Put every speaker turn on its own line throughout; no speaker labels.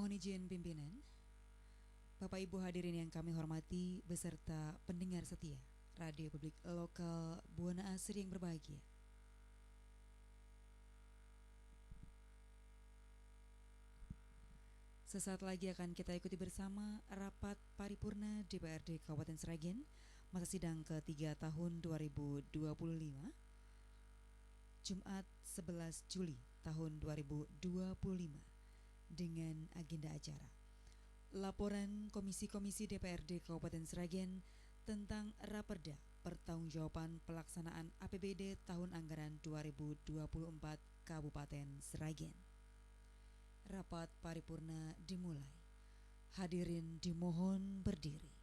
Mohon izin pimpinan, Bapak Ibu hadirin yang kami hormati beserta pendengar setia Radio Publik Lokal Buana Asri yang berbahagia. Sesaat lagi akan kita ikuti bersama rapat paripurna DPRD Kabupaten Sragen masa sidang ke-3 tahun 2025 Jumat 11 Juli tahun 2025 dengan agenda acara laporan Komisi-Komisi DPRD Kabupaten Sragen tentang Raperda Pertanggungjawaban Pelaksanaan APBD Tahun Anggaran 2024 Kabupaten Sragen. Rapat paripurna dimulai. Hadirin dimohon berdiri.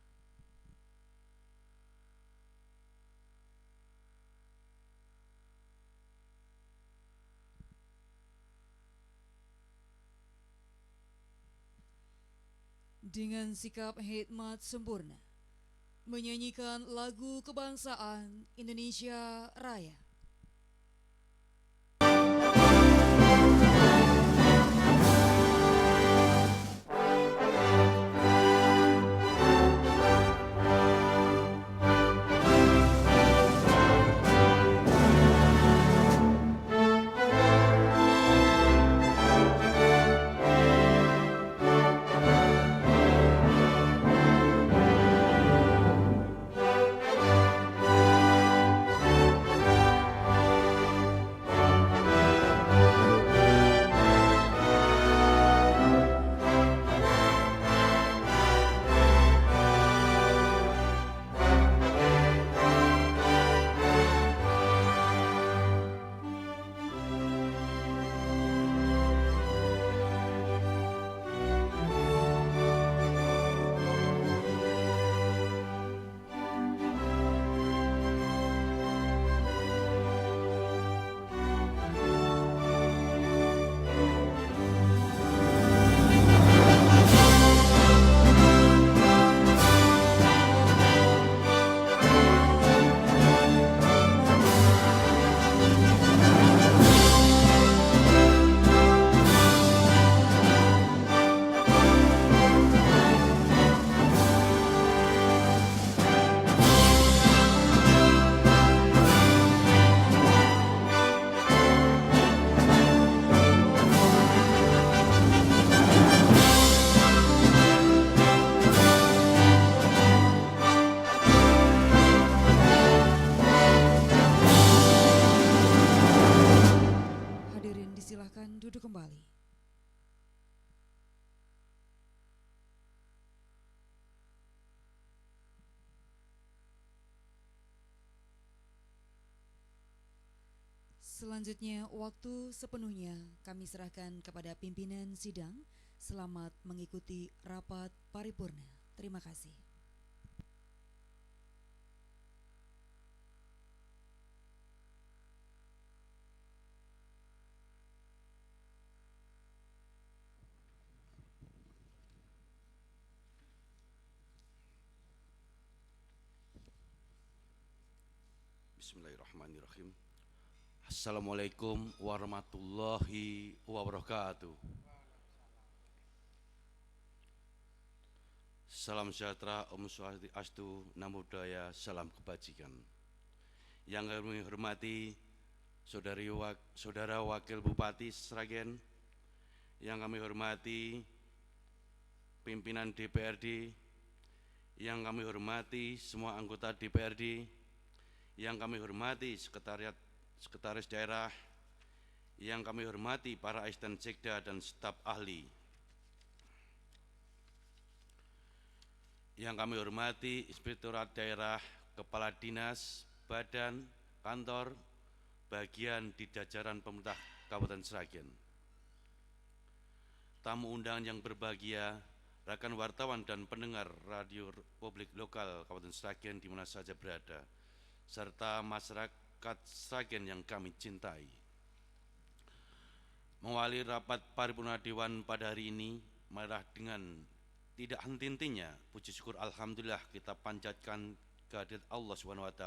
Dengan sikap hikmat sempurna, menyanyikan lagu kebangsaan Indonesia Raya. Silahkan duduk kembali. Selanjutnya, waktu sepenuhnya kami serahkan kepada pimpinan sidang. Selamat mengikuti rapat paripurna. Terima kasih.
Bismillahirrahmanirrahim. Assalamualaikum warahmatullahi wabarakatuh. Salam sejahtera, Om Swastiastu, Namo Buddhaya, salam kebajikan. Yang kami hormati Saudara Wakil Bupati Sragen, yang kami hormati pimpinan DPRD, yang kami hormati semua anggota DPRD, yang kami hormati Sekretaris Daerah, yang kami hormati para asisten sekda dan staf ahli, yang kami hormati Inspektorat Daerah, Kepala Dinas, Badan, Kantor, bagian di jajaran pemerintah Kabupaten Sragen. Tamu undangan yang berbahagia, rekan wartawan dan pendengar Radio Publik Lokal Kabupaten Sragen di mana saja berada, serta masyarakat Sragen yang kami cintai. Mewali rapat paripurna Dewan pada hari ini, marilah dengan tidak henti-hentinya puji syukur alhamdulillah kita panjatkan kehadirat Allah SWT.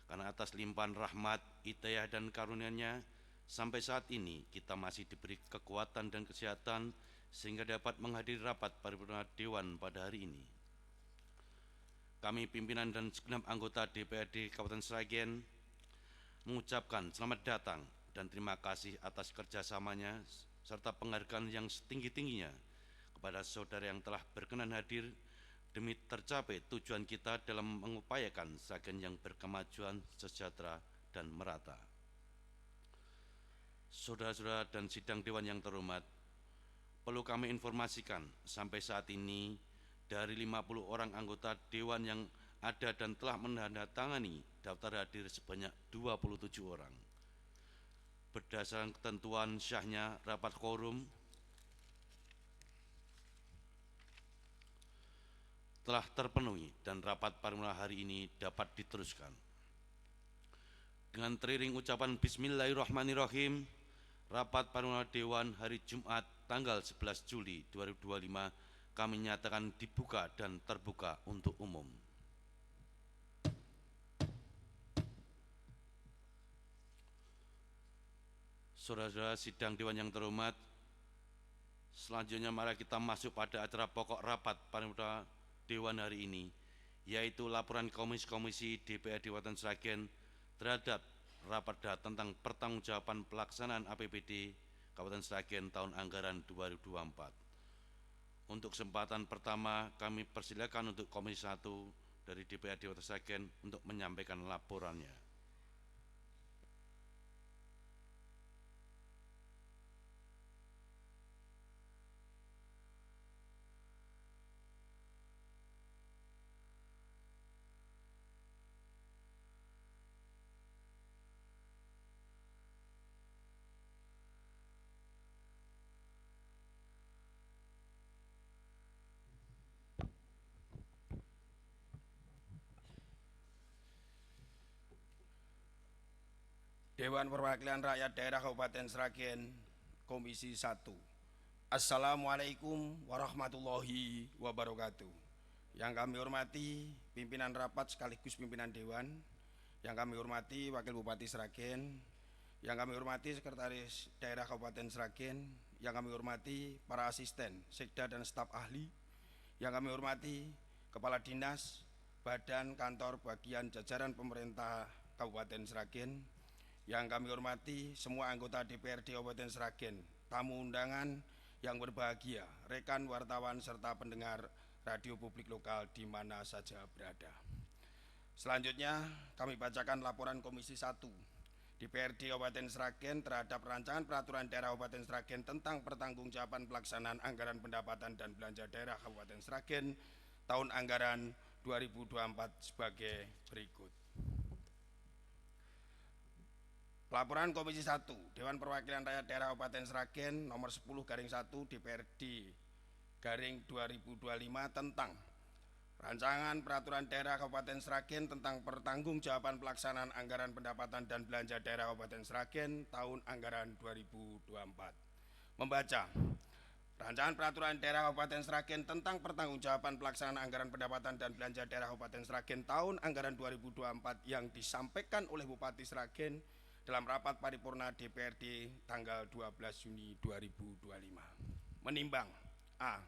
Karena atas limpahan rahmat, hidayah dan karunia-Nya, sampai saat ini kita masih diberi kekuatan dan kesehatan sehingga dapat menghadiri rapat paripurna Dewan pada hari ini. Kami pimpinan dan segenap anggota DPRD Kabupaten Sragen mengucapkan selamat datang dan terima kasih atas kerjasamanya serta penghargaan yang setinggi-tingginya kepada saudara yang telah berkenan hadir demi tercapai tujuan kita dalam mengupayakan Sragen yang berkemajuan, sejahtera, dan merata. Saudara-saudara dan sidang Dewan yang terhormat, perlu kami informasikan sampai saat ini dari 50 orang anggota Dewan yang ada dan telah menandatangani daftar hadir sebanyak 27 orang. Berdasarkan ketentuan syahnya rapat quorum telah terpenuhi dan rapat paripurna hari ini dapat diteruskan. Dengan teriring ucapan Bismillahirrahmanirrahim, rapat paripurna Dewan hari Jumat tanggal 11 Juli 2025 kami nyatakan dibuka dan terbuka untuk umum. Saudara-saudara sidang Dewan yang terhormat, selanjutnya mari kita masuk pada acara pokok rapat paripurna Dewan hari ini, yaitu laporan komisi-komisi DPRD Kabupaten Sragen terhadap raperda tentang pertanggungjawaban pelaksanaan APBD Kabupaten Sragen tahun anggaran 2024. Untuk kesempatan pertama, kami persilakan untuk Komisi 1 dari DPRD Kabupaten Sragen untuk menyampaikan laporannya.
Dewan Perwakilan Rakyat Daerah Kabupaten Sragen, Komisi 1. Assalamualaikum warahmatullahi wabarakatuh. Yang kami hormati pimpinan rapat sekaligus pimpinan Dewan, yang kami hormati Wakil Bupati Sragen, yang kami hormati Sekretaris Daerah Kabupaten Sragen, yang kami hormati para asisten, sekda dan staf ahli, yang kami hormati Kepala Dinas, Badan, Kantor, Bagian, jajaran pemerintah Kabupaten Sragen, yang kami hormati semua anggota DPRD Kabupaten Sragen, tamu undangan yang berbahagia, rekan wartawan serta pendengar radio publik lokal di mana saja berada. Selanjutnya kami bacakan laporan Komisi 1 DPRD Kabupaten Sragen terhadap rancangan peraturan daerah Kabupaten Sragen tentang pertanggungjawaban pelaksanaan anggaran pendapatan dan belanja daerah Kabupaten Sragen tahun anggaran 2024 sebagai berikut. Laporan Komisi 1 Dewan Perwakilan Rakyat Daerah Kabupaten Sragen nomor 10/1 DPRD garing 2025 tentang rancangan peraturan daerah Kabupaten Sragen tentang pertanggungjawaban pelaksanaan anggaran pendapatan dan belanja daerah Kabupaten Sragen tahun anggaran 2024. Membaca rancangan peraturan daerah Kabupaten Sragen tentang pertanggungjawaban pelaksanaan anggaran pendapatan dan belanja daerah Kabupaten Sragen tahun anggaran 2024 yang disampaikan oleh Bupati Sragen dalam rapat paripurna DPRD tanggal 12 Juni 2025. Menimbang A.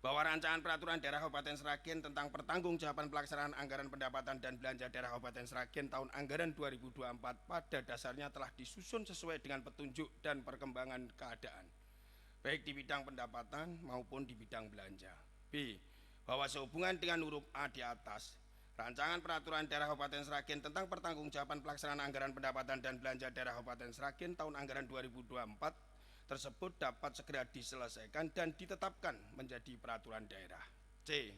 Bahwa rancangan peraturan daerah Kabupaten Sragen tentang pertanggungjawaban pelaksanaan anggaran pendapatan dan belanja daerah Kabupaten Sragen tahun anggaran 2024 pada dasarnya telah disusun sesuai dengan petunjuk dan perkembangan keadaan, baik di bidang pendapatan maupun di bidang belanja. B. Bahwa sehubungan dengan huruf A di atas, rancangan peraturan daerah Kabupaten Sragen tentang pertanggungjawaban pelaksanaan anggaran pendapatan dan belanja daerah Kabupaten Sragen tahun anggaran 2024 tersebut dapat segera diselesaikan dan ditetapkan menjadi peraturan daerah. C.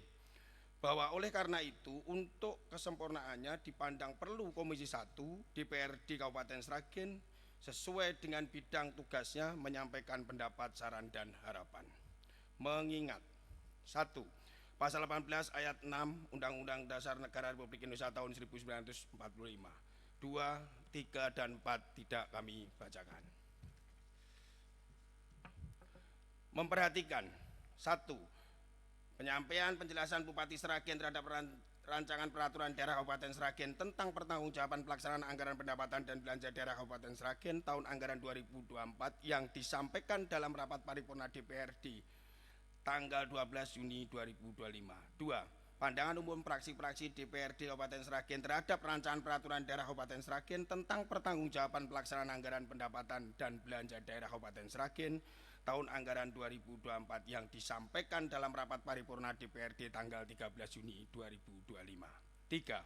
Bahwa oleh karena itu untuk kesempurnaannya dipandang perlu Komisi 1 DPRD Kabupaten Sragen sesuai dengan bidang tugasnya menyampaikan pendapat, saran, dan harapan. Mengingat 1. Pasal 18 ayat 6 Undang-Undang Dasar Negara Republik Indonesia tahun 1945. 2, 3, dan 4 tidak kami bacakan. Memperhatikan 1. Penyampaian penjelasan Bupati Sragen terhadap Rancangan Peraturan Daerah Kabupaten Sragen tentang pertanggungjawaban pelaksanaan anggaran pendapatan dan belanja daerah Kabupaten Sragen tahun anggaran 2024 yang disampaikan dalam rapat paripurna DPRD tanggal 12 Juni 2025. 2. Pandangan umum fraksi-fraksi DPRD Kabupaten Sragen terhadap rancangan peraturan daerah Kabupaten Sragen tentang pertanggungjawaban pelaksanaan anggaran pendapatan dan belanja daerah Kabupaten Sragen tahun anggaran 2024 yang disampaikan dalam rapat paripurna DPRD tanggal 13 Juni 2025. 3.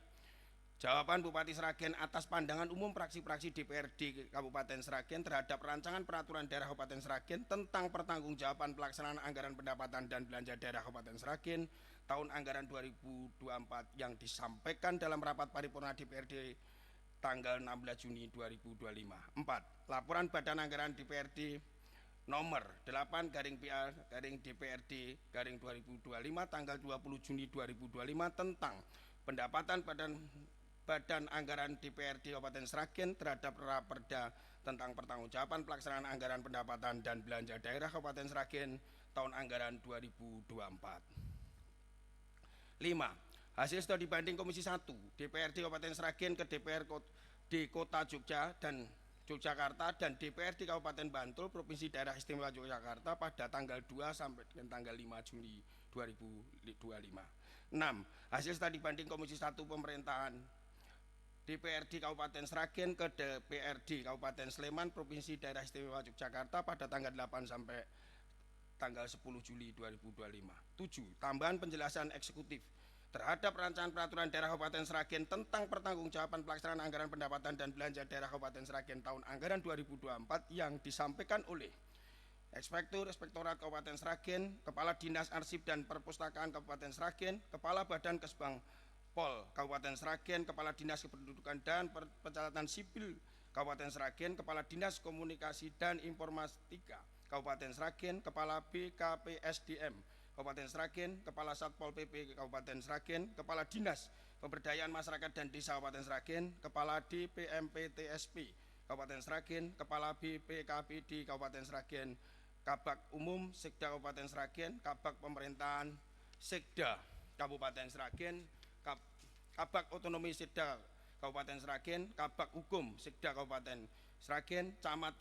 Jawaban Bupati Sragen atas pandangan umum fraksi-fraksi DPRD Kabupaten Sragen terhadap rancangan peraturan daerah Kabupaten Sragen tentang pertanggungjawaban pelaksanaan anggaran pendapatan dan belanja daerah Kabupaten Sragen tahun anggaran 2024 yang disampaikan dalam rapat paripurna DPRD tanggal 16 Juni 2025. 4. Laporan Badan Anggaran DPRD nomor 8/PA/DPRD/2025 tanggal 20 Juni 2025 tentang pendapatan Badan Anggaran DPRD Kabupaten Sragen terhadap Raperda tentang pertanggungjawaban pelaksanaan anggaran pendapatan dan belanja daerah Kabupaten Sragen tahun anggaran 2024. 5. Hasil studi banding Komisi 1 DPRD Kabupaten Sragen ke DPRD Kota Yogyakarta dan DPRD Kabupaten Bantul Provinsi Daerah Istimewa Yogyakarta pada tanggal 2 sampai dengan tanggal 5 Juni 2025. 6. Hasil studi banding Komisi 1 Pemerintahan DPRD Kabupaten Sragen ke DPRD Kabupaten Sleman Provinsi Daerah Istimewa Yogyakarta pada tanggal 8 sampai tanggal 10 Juli 2025. 7. Tambahan penjelasan eksekutif terhadap rancangan peraturan daerah Kabupaten Sragen tentang pertanggungjawaban pelaksanaan anggaran pendapatan dan belanja daerah Kabupaten Sragen tahun anggaran 2024 yang disampaikan oleh Inspektorat Kabupaten Sragen, Kepala Dinas Arsip dan Perpustakaan Kabupaten Sragen, Kepala Badan Kesbang Pol Kabupaten Sragen, Kepala Dinas Kependudukan dan Pencatatan Sipil Kabupaten Sragen, Kepala Dinas Komunikasi dan Informatika Kabupaten Sragen, Kepala BKPSDM Kabupaten Sragen, Kepala Satpol PP Kabupaten Sragen, Kepala Dinas Pemberdayaan Masyarakat dan Desa Kabupaten Sragen, Kepala DPMPTSP Kabupaten Sragen, Kepala BPKPD Kabupaten Sragen, Kabak Umum Sekda Kabupaten Sragen, Kabak Pemerintahan Sekda Kabupaten Sragen, Kabak Otonomi Sekda Kabupaten Sragen, Kabak Hukum Sekda Kabupaten Sragen, Camat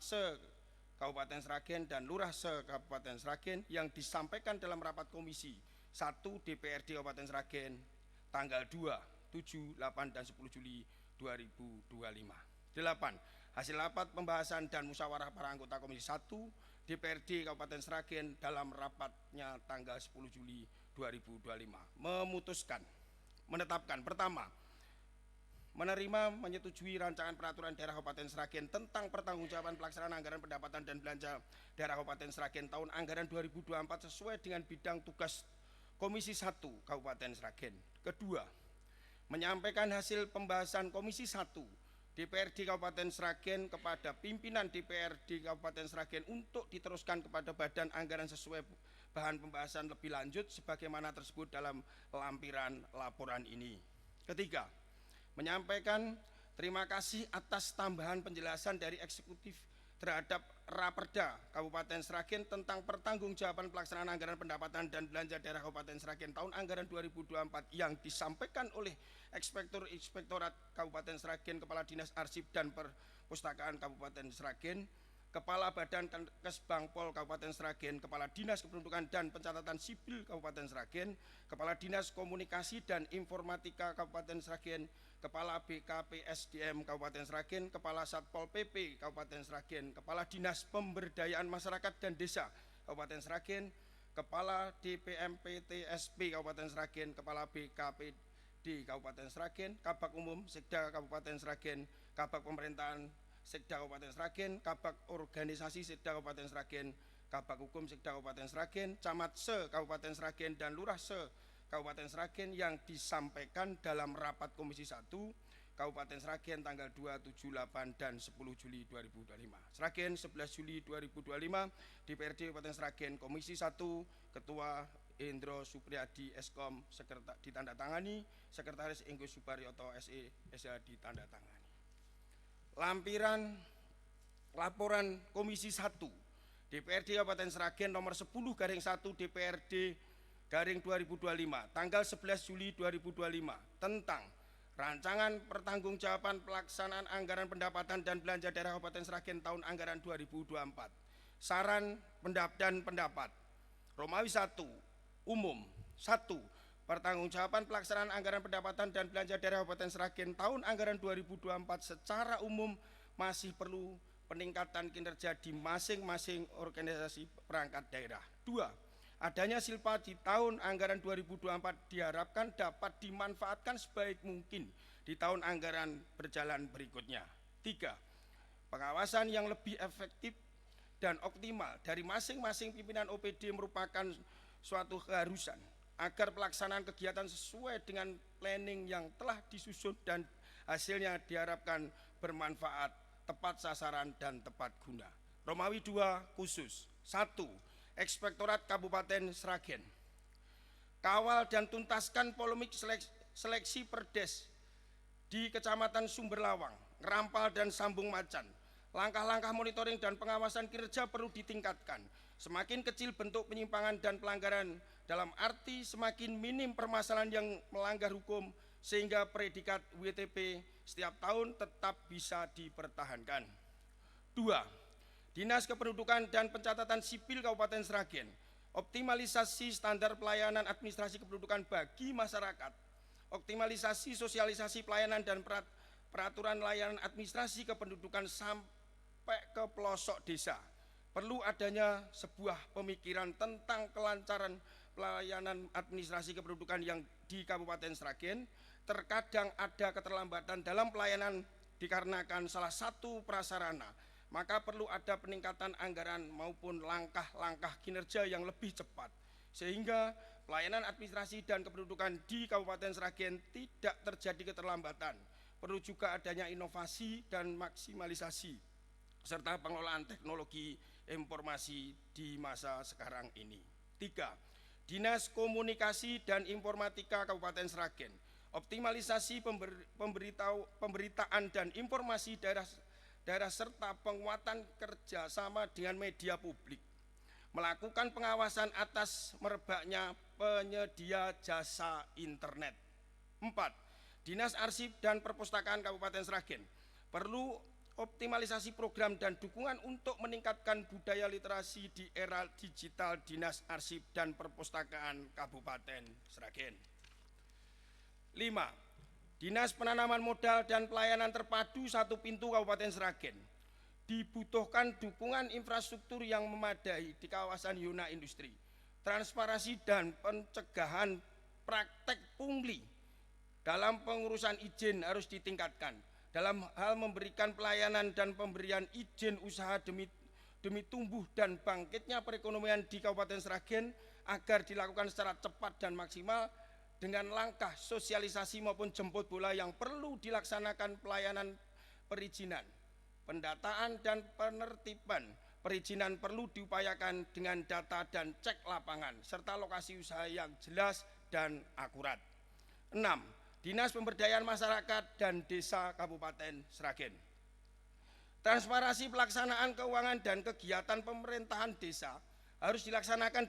Kabupaten Sragen dan Lurah Kabupaten Sragen yang disampaikan dalam rapat Komisi 1 DPRD Kabupaten Sragen tanggal 2, 7, 8, dan 10 Juli 2025. 8. Hasil rapat pembahasan dan musyawarah para anggota Komisi 1 DPRD Kabupaten Sragen dalam rapatnya tanggal 10 Juli 2025 menetapkan pertama, menyetujui rancangan peraturan daerah Kabupaten Sragen tentang pertanggungjawaban pelaksanaan anggaran pendapatan dan belanja daerah Kabupaten Sragen tahun anggaran 2024 sesuai dengan bidang tugas Komisi 1 Kabupaten Sragen. Kedua, menyampaikan hasil pembahasan Komisi 1 DPRD Kabupaten Sragen kepada pimpinan DPRD Kabupaten Sragen untuk diteruskan kepada Badan Anggaran sesuai bahan pembahasan lebih lanjut sebagaimana tersebut dalam lampiran laporan ini. Ketiga, menyampaikan terima kasih atas tambahan penjelasan dari eksekutif terhadap Raperda Kabupaten Sragen tentang pertanggungjawaban pelaksanaan anggaran pendapatan dan belanja daerah Kabupaten Sragen tahun anggaran 2024 yang disampaikan oleh Inspektorat Kabupaten Sragen, Kepala Dinas Arsip dan Perpustakaan Kabupaten Sragen, Kepala Badan Kesbang Pol Kabupaten Sragen, Kepala Dinas Kependudukan dan Pencatatan Sipil Kabupaten Sragen, Kepala Dinas Komunikasi dan Informatika Kabupaten Sragen, Kepala BKPSDM Kabupaten Sragen, Kepala Satpol PP Kabupaten Sragen, Kepala Dinas Pemberdayaan Masyarakat dan Desa Kabupaten Sragen, Kepala DPMPTSP Kabupaten Sragen, Kepala BKPD Kabupaten Sragen, Kabak Umum Sekda Kabupaten Sragen, Kabak Pemerintahan Sekda Kabupaten Sragen, Kabak Organisasi Sekda Kabupaten Sragen, Kabak Hukum Sekda Kabupaten Sragen, Camat Kabupaten Sragen dan Lurah Kabupaten Sragen yang disampaikan dalam rapat Komisi 1 Kabupaten Sragen tanggal 2, 7, 8, dan 10 Juli 2025. Sragen 11 Juli 2025, DPRD Kabupaten Sragen Komisi 1, Ketua Hendro Supriyadi Eskom ditandatangani, Sekretaris Enggo Suparyoto SE SH ditandatangani. Lampiran laporan Komisi 1 DPRD Kabupaten Sragen nomor 10/1 DPRD 10/2025 tanggal 11 Juli 2025 tentang rancangan pertanggungjawaban pelaksanaan anggaran pendapatan dan belanja daerah Kabupaten Sragen tahun anggaran 2024. Saran dan pendapat. Romawi 1. Umum. 1. Pertanggungjawaban pelaksanaan anggaran pendapatan dan belanja daerah Kabupaten Sragen tahun anggaran 2024 secara umum masih perlu peningkatan kinerja di masing-masing organisasi perangkat daerah. 2. Adanya silpa di tahun anggaran 2024 diharapkan dapat dimanfaatkan sebaik mungkin di tahun anggaran berjalan berikutnya. 3. Pengawasan yang lebih efektif dan optimal dari masing-masing pimpinan OPD merupakan suatu keharusan agar pelaksanaan kegiatan sesuai dengan planning yang telah disusun dan hasilnya diharapkan bermanfaat, tepat sasaran, dan tepat guna. Romawi 2 khusus. 1. Ekspektorat Kabupaten Sragen. Kawal dan tuntaskan polemik seleksi perdes di Kecamatan Sumberlawang, Rampal, dan Sambung Macan. Langkah-langkah monitoring dan pengawasan kinerja perlu ditingkatkan. Semakin kecil bentuk penyimpangan dan pelanggaran dalam arti semakin minim permasalahan yang melanggar hukum sehingga predikat WTP setiap tahun tetap bisa dipertahankan. 2. Dinas Kependudukan dan Pencatatan Sipil Kabupaten Sragen, optimalisasi standar pelayanan administrasi kependudukan bagi masyarakat, optimalisasi sosialisasi pelayanan dan peraturan layanan administrasi kependudukan sampai ke pelosok desa. Perlu adanya sebuah pemikiran tentang kelancaran pelayanan administrasi kependudukan yang di Kabupaten Sragen. Terkadang ada keterlambatan dalam pelayanan dikarenakan salah satu prasarana, maka perlu ada peningkatan anggaran maupun langkah-langkah kinerja yang lebih cepat, sehingga pelayanan administrasi dan kependudukan di Kabupaten Sragen tidak terjadi keterlambatan. Perlu juga adanya inovasi dan maksimalisasi, serta pengelolaan teknologi informasi di masa sekarang ini. 3. Dinas Komunikasi dan Informatika Kabupaten Sragen, optimalisasi pemberitaan dan informasi daerah serta penguatan kerjasama dengan media publik, melakukan pengawasan atas merebaknya penyedia jasa internet. 4. Dinas Arsip dan Perpustakaan Kabupaten Sragen perlu optimalisasi program dan dukungan untuk meningkatkan budaya literasi di era digital Dinas Arsip dan Perpustakaan Kabupaten Sragen. 5. Dinas Penanaman Modal dan Pelayanan Terpadu Satu Pintu Kabupaten Sragen. Dibutuhkan dukungan infrastruktur yang memadai di kawasan zona industri. Transparansi dan pencegahan praktek pungli dalam pengurusan izin harus ditingkatkan. Dalam hal memberikan pelayanan dan pemberian izin usaha demi tumbuh dan bangkitnya perekonomian di Kabupaten Sragen agar dilakukan secara cepat dan maksimal, dengan langkah sosialisasi maupun jemput bola yang perlu dilaksanakan pelayanan perizinan, pendataan dan penertiban perizinan perlu diupayakan dengan data dan cek lapangan serta lokasi usaha yang jelas dan akurat. 6. Dinas Pemberdayaan Masyarakat dan Desa Kabupaten Sragen. Transparansi pelaksanaan keuangan dan kegiatan pemerintahan desa harus dilaksanakan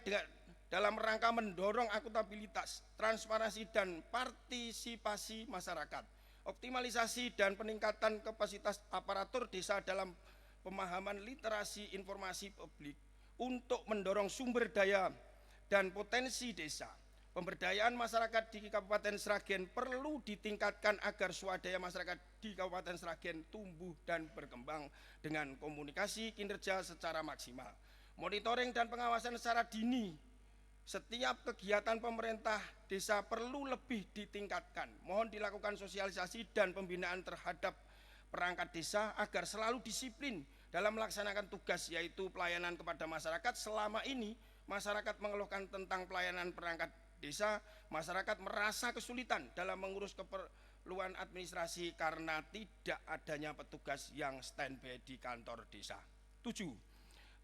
dalam rangka mendorong akuntabilitas, transparansi, dan partisipasi masyarakat. Optimalisasi dan peningkatan kapasitas aparatur desa dalam pemahaman literasi informasi publik untuk mendorong sumber daya dan potensi desa. Pemberdayaan masyarakat di Kabupaten Sragen perlu ditingkatkan agar swadaya masyarakat di Kabupaten Sragen tumbuh dan berkembang dengan komunikasi kinerja secara maksimal. Monitoring dan pengawasan secara dini setiap kegiatan pemerintah desa perlu lebih ditingkatkan. Mohon dilakukan sosialisasi dan pembinaan terhadap perangkat desa agar selalu disiplin dalam melaksanakan tugas, yaitu pelayanan kepada masyarakat. Selama ini masyarakat mengeluhkan tentang pelayanan perangkat desa, masyarakat merasa kesulitan dalam mengurus keperluan administrasi karena tidak adanya petugas yang standby di kantor desa. 7.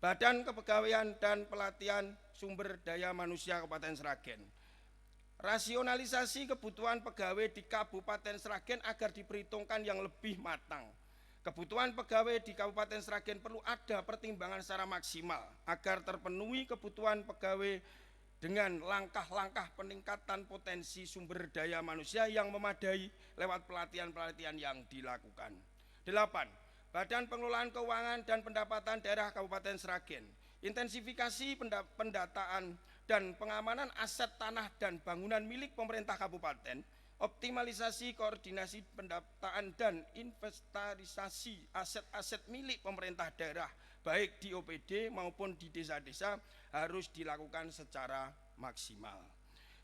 Badan Kepegawaian dan Pelatihan Sumber Daya Manusia Kabupaten Sragen. Rasionalisasi kebutuhan pegawai di Kabupaten Sragen agar diperhitungkan yang lebih matang. Kebutuhan pegawai di Kabupaten Sragen perlu ada pertimbangan secara maksimal agar terpenuhi kebutuhan pegawai dengan langkah-langkah peningkatan potensi sumber daya manusia yang memadai lewat pelatihan-pelatihan yang dilakukan. 8. Badan Pengelolaan Keuangan dan Pendapatan Daerah Kabupaten Sragen intensifikasi pendataan dan pengamanan aset tanah dan bangunan milik pemerintah kabupaten, optimalisasi koordinasi pendataan dan inventarisasi aset-aset milik pemerintah daerah baik di OPD maupun di desa-desa harus dilakukan secara maksimal.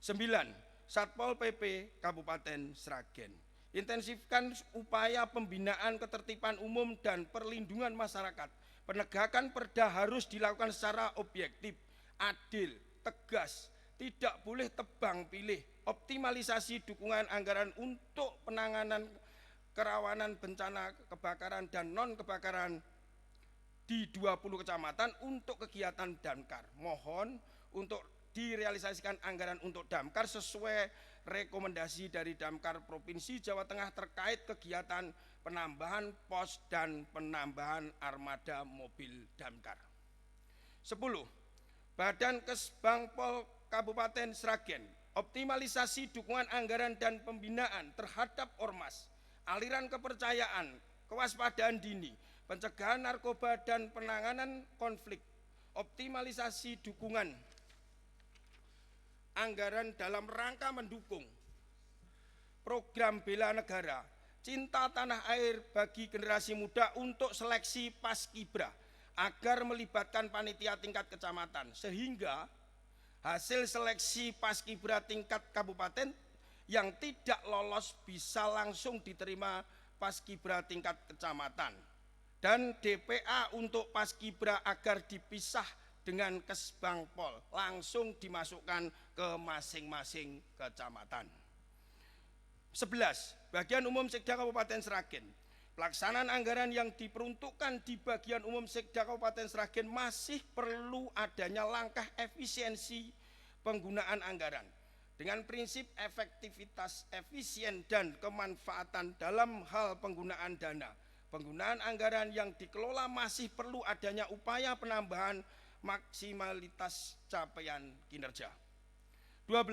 9. Satpol PP Kabupaten Sragen intensifkan upaya pembinaan ketertiban umum dan perlindungan masyarakat. Penegakan perda harus dilakukan secara objektif, adil, tegas, tidak boleh tebang pilih. Optimalisasi dukungan anggaran untuk penanganan kerawanan bencana kebakaran dan non-kebakaran di 20 kecamatan untuk kegiatan damkar. Mohon untuk direalisasikan anggaran untuk damkar sesuai rekomendasi dari Damkar Provinsi Jawa Tengah terkait kegiatan penambahan pos dan penambahan armada mobil damkar. 10. Badan Kesbangpol Kabupaten Sragen optimalisasi dukungan anggaran dan pembinaan terhadap ormas, aliran kepercayaan, kewaspadaan dini, pencegahan narkoba dan penanganan konflik, optimalisasi dukungan anggaran dalam rangka mendukung program bela negara, cinta tanah air bagi generasi muda untuk seleksi paskibra agar melibatkan panitia tingkat kecamatan sehingga hasil seleksi paskibra tingkat kabupaten yang tidak lolos bisa langsung diterima paskibra tingkat kecamatan dan DPA untuk paskibra agar dipisah dengan Kesbangpol langsung dimasukkan ke masing-masing kecamatan. 11. Bagian Umum Sekda Kabupaten Sragen. Pelaksanaan anggaran yang diperuntukkan di bagian umum Sekda Kabupaten Sragen masih perlu adanya langkah efisiensi penggunaan anggaran dengan prinsip efektivitas, efisien dan kemanfaatan dalam hal penggunaan dana. Penggunaan anggaran yang dikelola masih perlu adanya upaya penambahan maksimalitas capaian kinerja. 12.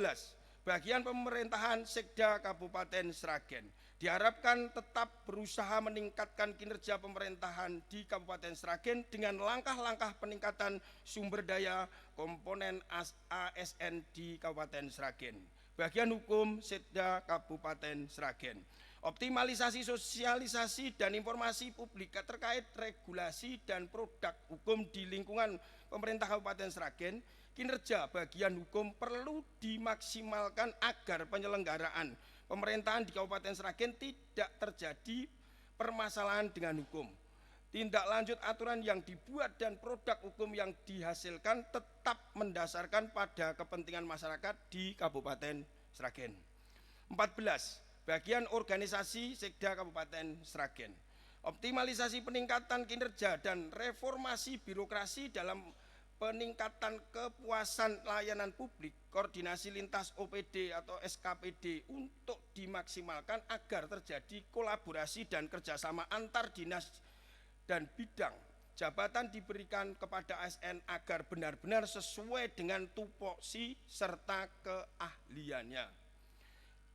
Bagian pemerintahan Sekda Kabupaten Sragen diharapkan tetap berusaha meningkatkan kinerja pemerintahan di Kabupaten Sragen dengan langkah-langkah peningkatan sumber daya komponen ASN di Kabupaten Sragen. Bagian Hukum Sekda Kabupaten Sragen optimalisasi sosialisasi dan informasi publik terkait regulasi dan produk hukum di lingkungan pemerintah Kabupaten Sragen. Kinerja bagian hukum perlu dimaksimalkan agar penyelenggaraan pemerintahan di Kabupaten Sragen tidak terjadi permasalahan dengan hukum. Tindak lanjut aturan yang dibuat dan produk hukum yang dihasilkan tetap mendasarkan pada kepentingan masyarakat di Kabupaten Sragen. 14. Bagian organisasi Sekda Kabupaten Sragen optimalisasi peningkatan kinerja dan reformasi birokrasi dalam peningkatan kepuasan layanan publik, koordinasi lintas OPD atau SKPD untuk dimaksimalkan agar terjadi kolaborasi dan kerjasama antar dinas dan bidang. Jabatan diberikan kepada ASN agar benar-benar sesuai dengan tupoksi serta keahliannya.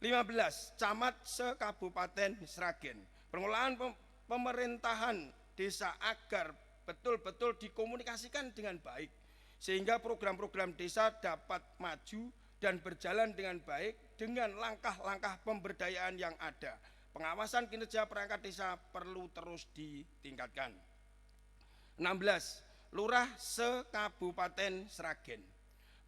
15. Camat se-Kabupaten Sragen. Pengelolaan pemerintahan desa agar betul-betul dikomunikasikan dengan baik sehingga program-program desa dapat maju dan berjalan dengan baik dengan langkah-langkah pemberdayaan yang ada. Pengawasan kinerja perangkat desa perlu terus ditingkatkan. 16. Lurah se-Kabupaten Sragen.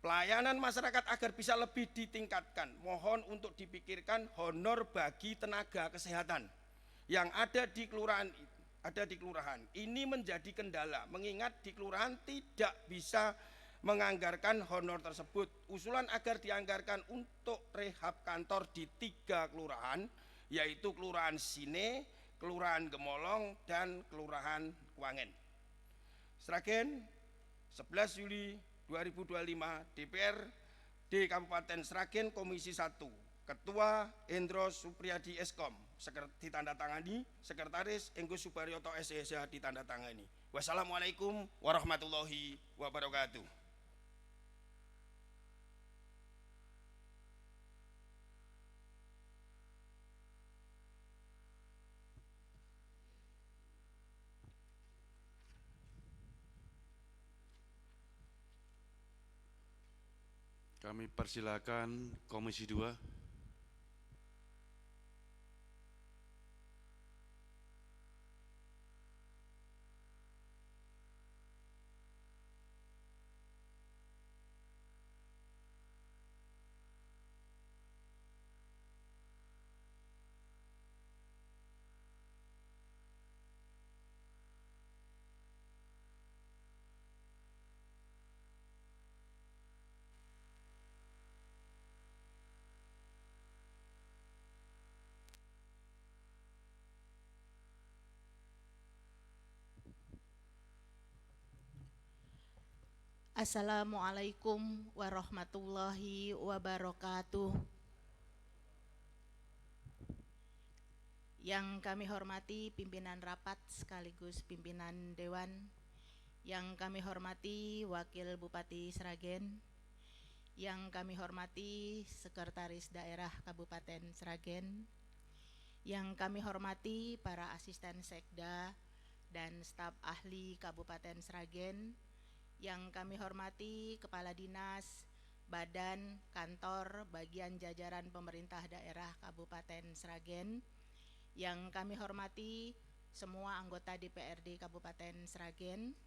Pelayanan masyarakat agar bisa lebih ditingkatkan. Mohon untuk dipikirkan honor bagi tenaga kesehatan yang ada di kelurahan. Ini menjadi kendala mengingat di kelurahan tidak bisa menganggarkan honor tersebut. Usulan agar dianggarkan untuk rehab kantor di 3 kelurahan, yaitu Kelurahan Sine, Kelurahan Gemolong, dan Kelurahan Kuangen. Sragen, 11 Juli 2025, DPRD Kabupaten Sragen Komisi 1, Ketua Hendro Supriyadi Eskom, ditandatangani, Sekretaris Enggo Subaryoto SSH ditandatangani. Wassalamualaikum warahmatullahi wabarakatuh.
Kami persilakan Komisi 2.
Assalamualaikum warahmatullahi wabarakatuh. Yang kami hormati pimpinan rapat sekaligus pimpinan dewan, yang kami hormati Wakil Bupati Sragen, yang kami hormati Sekretaris Daerah Kabupaten Sragen, yang kami hormati para asisten sekda dan staf ahli Kabupaten Sragen, yang kami hormati Kepala Dinas, Badan, Kantor, Bagian Jajaran Pemerintah Daerah Kabupaten Sragen, yang kami hormati semua anggota DPRD Kabupaten Sragen,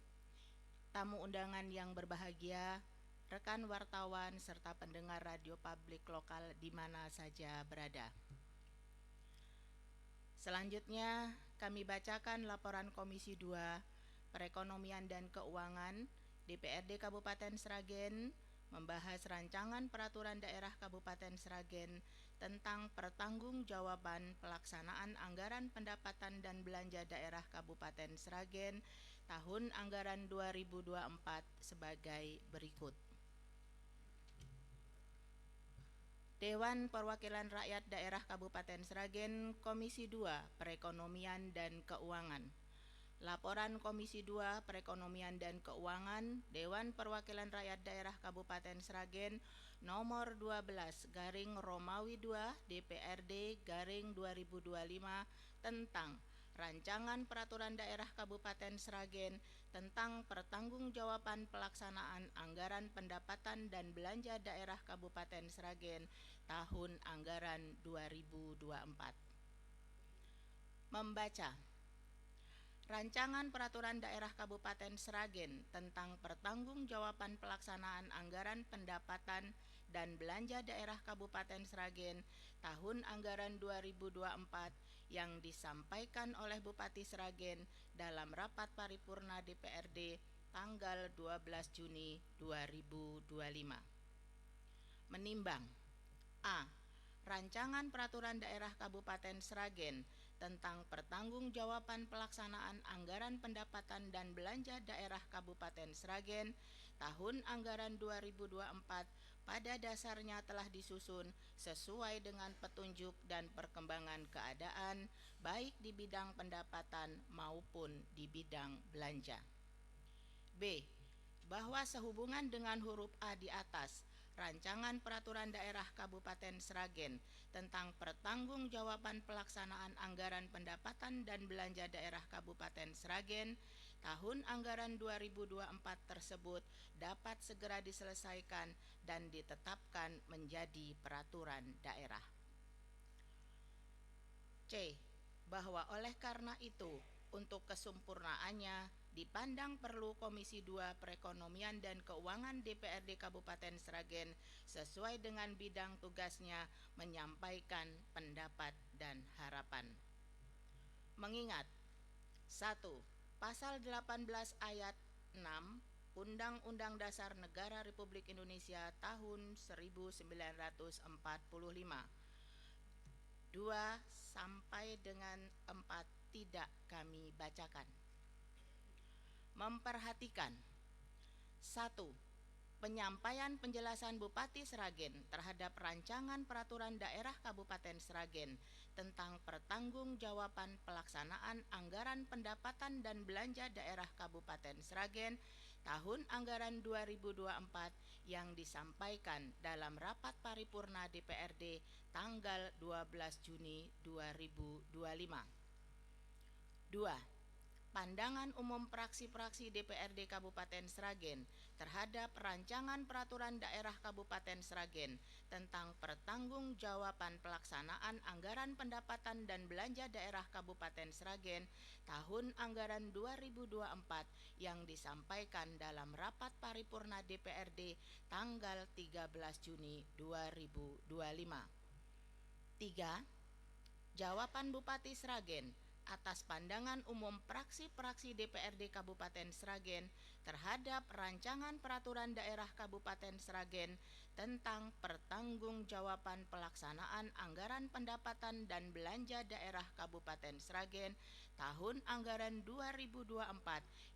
tamu undangan yang berbahagia, rekan wartawan serta pendengar radio publik lokal di mana saja berada. Selanjutnya kami bacakan laporan Komisi 2 Perekonomian dan Keuangan DPRD Kabupaten Sragen membahas rancangan peraturan daerah Kabupaten Sragen tentang pertanggungjawaban pelaksanaan anggaran pendapatan dan belanja daerah Kabupaten Sragen tahun anggaran 2024 sebagai berikut. Dewan Perwakilan Rakyat Daerah Kabupaten Sragen Komisi 2 Perekonomian dan Keuangan. Laporan Komisi 2 Perekonomian dan Keuangan Dewan Perwakilan Rakyat Daerah Kabupaten Sragen nomor 12 garing Romawi 2 DPRD garing 2025 tentang Rancangan Peraturan Daerah Kabupaten Sragen tentang pertanggungjawaban pelaksanaan anggaran pendapatan dan belanja daerah Kabupaten Sragen tahun anggaran 2024. Membaca Rancangan Peraturan Daerah Kabupaten Sragen tentang pertanggungjawaban pelaksanaan anggaran pendapatan dan belanja daerah Kabupaten Sragen tahun anggaran 2024 yang disampaikan oleh Bupati Sragen dalam rapat paripurna DPRD tanggal 12 Juni 2025. Menimbang A. Rancangan Peraturan Daerah Kabupaten Sragen tentang pertanggungjawaban pelaksanaan anggaran pendapatan dan belanja daerah Kabupaten Sragen tahun anggaran 2024 pada dasarnya telah disusun sesuai dengan petunjuk dan perkembangan keadaan baik di bidang pendapatan maupun di bidang belanja. B. Bahwa sehubungan dengan huruf A di atas, Rancangan Peraturan Daerah Kabupaten Sragen tentang pertanggungjawaban pelaksanaan anggaran pendapatan dan belanja daerah Kabupaten Sragen tahun anggaran 2024 tersebut dapat segera diselesaikan dan ditetapkan menjadi peraturan daerah. C. Bahwa oleh karena itu, untuk kesempurnaannya dipandang perlu Komisi 2 Perekonomian dan Keuangan DPRD Kabupaten Sragen sesuai dengan bidang tugasnya menyampaikan pendapat dan harapan. Mengingat 1. Pasal 18 ayat 6 Undang-Undang Dasar Negara Republik Indonesia tahun 1945 2 sampai dengan 4 tidak kami bacakan. Memperhatikan 1. Penyampaian penjelasan Bupati Sragen terhadap rancangan peraturan daerah Kabupaten Sragen tentang pertanggungjawaban pelaksanaan anggaran pendapatan dan belanja daerah Kabupaten Sragen tahun anggaran 2024 yang disampaikan dalam rapat paripurna DPRD tanggal 12 Juni 2025. 2. pandangan umum praksi-praksi DPRD Kabupaten Sragen terhadap Rancangan Peraturan Daerah Kabupaten Sragen tentang pertanggungjawaban pelaksanaan anggaran pendapatan dan belanja daerah Kabupaten Sragen tahun anggaran 2024 yang disampaikan dalam rapat paripurna DPRD tanggal 13 Juni 2025. 3. Jawaban Bupati Sragen atas pandangan umum praksi-praksi DPRD Kabupaten Sragen terhadap Rancangan Peraturan Daerah Kabupaten Sragen tentang pertanggungjawaban pelaksanaan anggaran pendapatan dan belanja daerah Kabupaten Sragen tahun anggaran 2024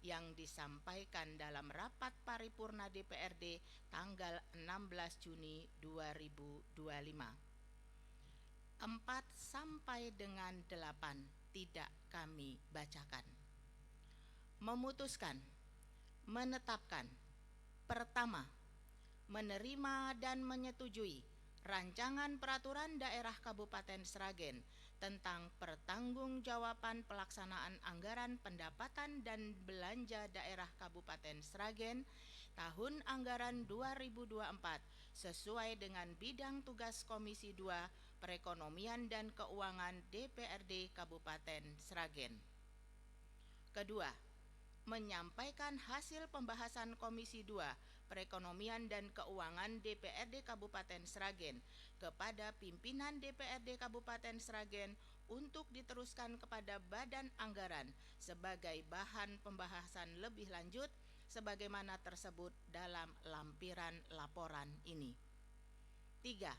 yang disampaikan dalam rapat paripurna DPRD tanggal 16 Juni 2025. 4 sampai dengan 8 tidak kami bacakan. Memutuskan, menetapkan. Pertama, menerima dan menyetujui Rancangan Peraturan Daerah Kabupaten Sragen tentang pertanggungjawaban pelaksanaan anggaran pendapatan dan belanja daerah Kabupaten Sragen tahun anggaran 2024 sesuai dengan bidang tugas Komisi 2 Perekonomian dan Keuangan DPRD Kabupaten Sragen. Kedua, menyampaikan hasil pembahasan Komisi 2 Perekonomian dan Keuangan DPRD Kabupaten Sragen kepada pimpinan DPRD Kabupaten Sragen untuk diteruskan kepada Badan Anggaran sebagai bahan pembahasan lebih lanjut sebagaimana tersebut dalam lampiran laporan ini. 3.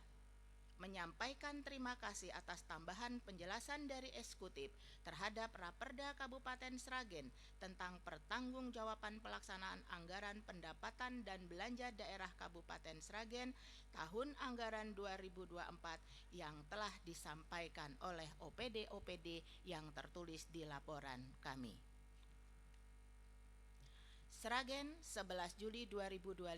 Menyampaikan terima kasih atas tambahan penjelasan dari eksekutif terhadap Raperda Kabupaten Sragen tentang pertanggungjawaban pelaksanaan anggaran pendapatan dan belanja daerah Kabupaten Sragen tahun anggaran 2024 yang telah disampaikan oleh OPD-OPD yang tertulis di laporan kami. Sragen, 11 Juli 2025,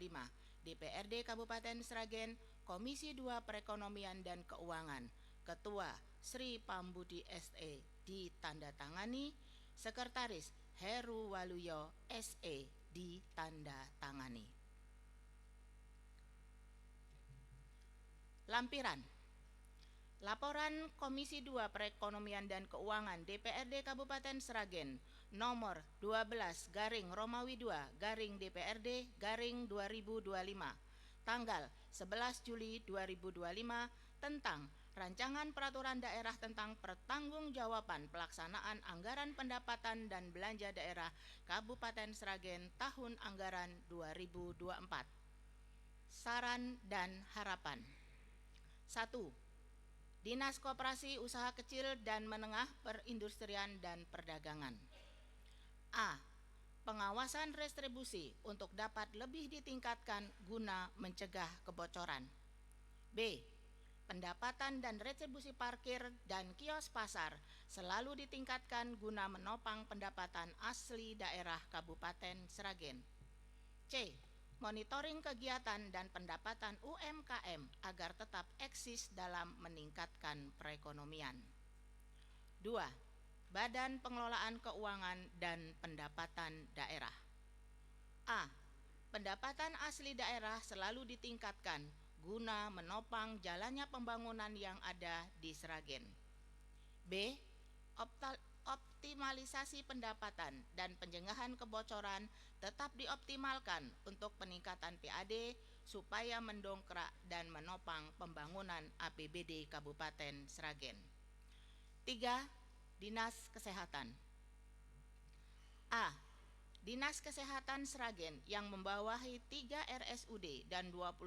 DPRD Kabupaten Sragen, Komisi 2 Perekonomian dan Keuangan, Ketua Sri Pambudi SE ditandatangani, Sekretaris Heru Waluyo SE ditandatangani. Lampiran Laporan Komisi 2 Perekonomian dan Keuangan DPRD Kabupaten Sragen nomor 12/2/DPRD/2025 tanggal 11 Juli 2025 tentang Rancangan Peraturan Daerah tentang Pertanggungjawaban Pelaksanaan Anggaran Pendapatan dan Belanja Daerah Kabupaten Sragen tahun anggaran 2024. Saran dan harapan. 1. Dinas Koperasi Usaha Kecil dan Menengah Perindustrian dan Perdagangan. A. Pengawasan restribusi untuk dapat lebih ditingkatkan guna mencegah kebocoran. B. Pendapatan dan retribusi parkir dan kios pasar selalu ditingkatkan guna menopang pendapatan asli daerah Kabupaten Sragen. C. Monitoring kegiatan dan pendapatan UMKM agar tetap eksis dalam meningkatkan perekonomian. 2. Badan Pengelolaan Keuangan dan Pendapatan Daerah. A. Pendapatan asli daerah selalu ditingkatkan guna menopang jalannya pembangunan yang ada di Sragen. B. Optimalisasi pendapatan dan pencegahan kebocoran tetap dioptimalkan untuk peningkatan PAD supaya mendongkrak dan menopang pembangunan APBD Kabupaten Sragen. 3. Dinas Kesehatan. A. Dinas Kesehatan Sragen yang membawahi 3 RSUD dan 25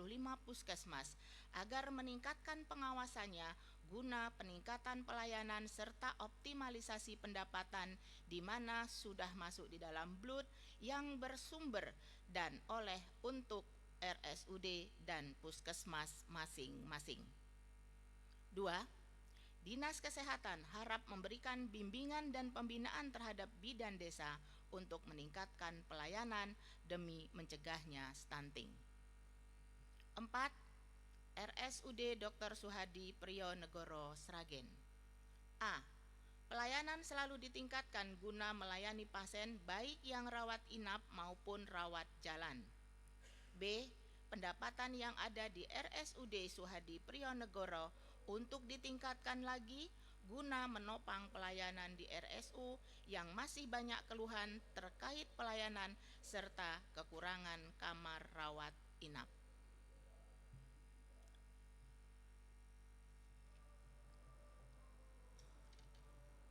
puskesmas agar meningkatkan pengawasannya guna peningkatan pelayanan serta optimalisasi pendapatan di mana sudah masuk di dalam BLUT yang bersumber dan oleh untuk RSUD dan puskesmas masing-masing. 2. Dinas Kesehatan harap memberikan bimbingan dan pembinaan terhadap bidan desa untuk meningkatkan pelayanan demi mencegahnya stunting. 4. RSUD Dr. Suhadi Priyo Negoro Sragen. A. Pelayanan selalu ditingkatkan guna melayani pasien baik yang rawat inap maupun rawat jalan. B. Pendapatan yang ada di RSUD Suhadi Priionegoro untuk ditingkatkan lagi guna menopang pelayanan di RSU yang masih banyak keluhan terkait pelayanan serta kekurangan kamar rawat inap.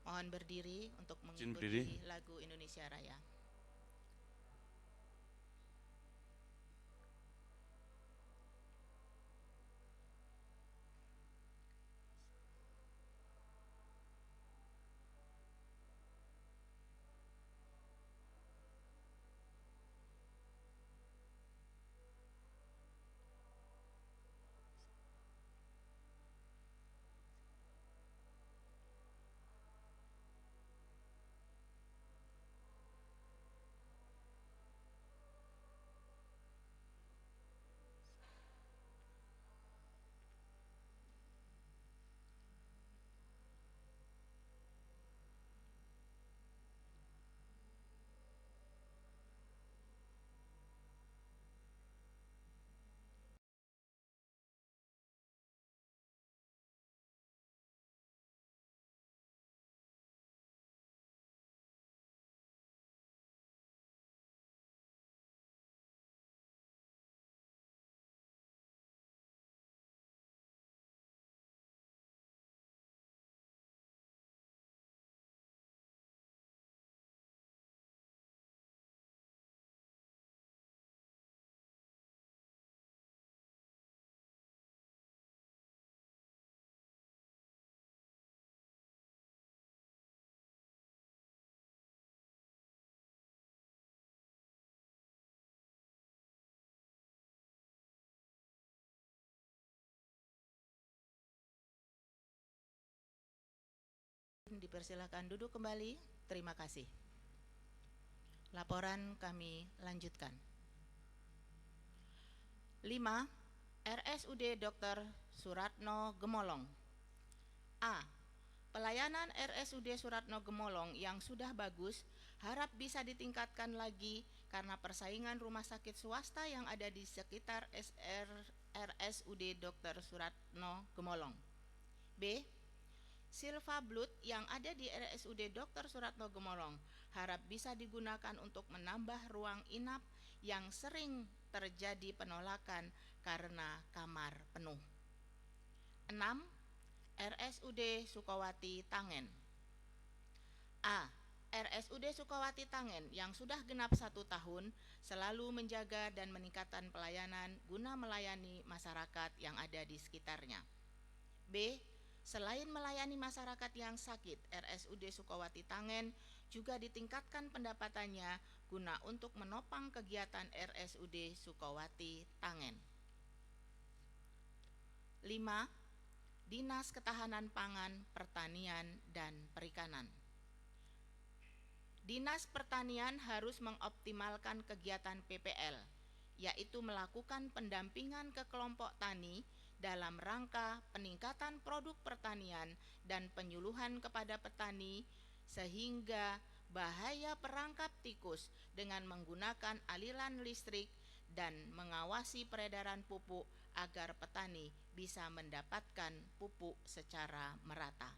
Mohon berdiri untuk
Izin
mengikuti
berdiri.
lagu Indonesia Raya. Dipersilakan duduk kembali. Terima kasih. Laporan kami lanjutkan. 5. RSUD Dr. Suratno Gemolong. A. Pelayanan RSUD Suratno Gemolong yang sudah bagus harap bisa ditingkatkan lagi karena persaingan rumah sakit swasta yang ada di sekitar RSUD Dr. Suratno Gemolong. B. Silva Blood yang ada di RSUD Dr. Suratno Gemolong harap bisa digunakan untuk menambah ruang inap yang sering terjadi penolakan karena kamar penuh. 6. RSUD Sukawati Tangen. A. RSUD Sukawati Tangen yang sudah genap 1 tahun selalu menjaga dan meningkatkan pelayanan guna melayani masyarakat yang ada di sekitarnya. B. Selain melayani masyarakat yang sakit, RSUD Sukawati Tangen juga ditingkatkan pendapatannya guna untuk menopang kegiatan RSUD Sukawati Tangen. 5. Dinas Ketahanan Pangan, Pertanian, dan Perikanan. Dinas Pertanian harus mengoptimalkan kegiatan PPL, yaitu melakukan pendampingan ke kelompok tani dalam rangka peningkatan produk pertanian dan penyuluhan kepada petani sehingga bahaya perangkap tikus dengan menggunakan aliran listrik dan mengawasi peredaran pupuk agar petani bisa mendapatkan pupuk secara merata.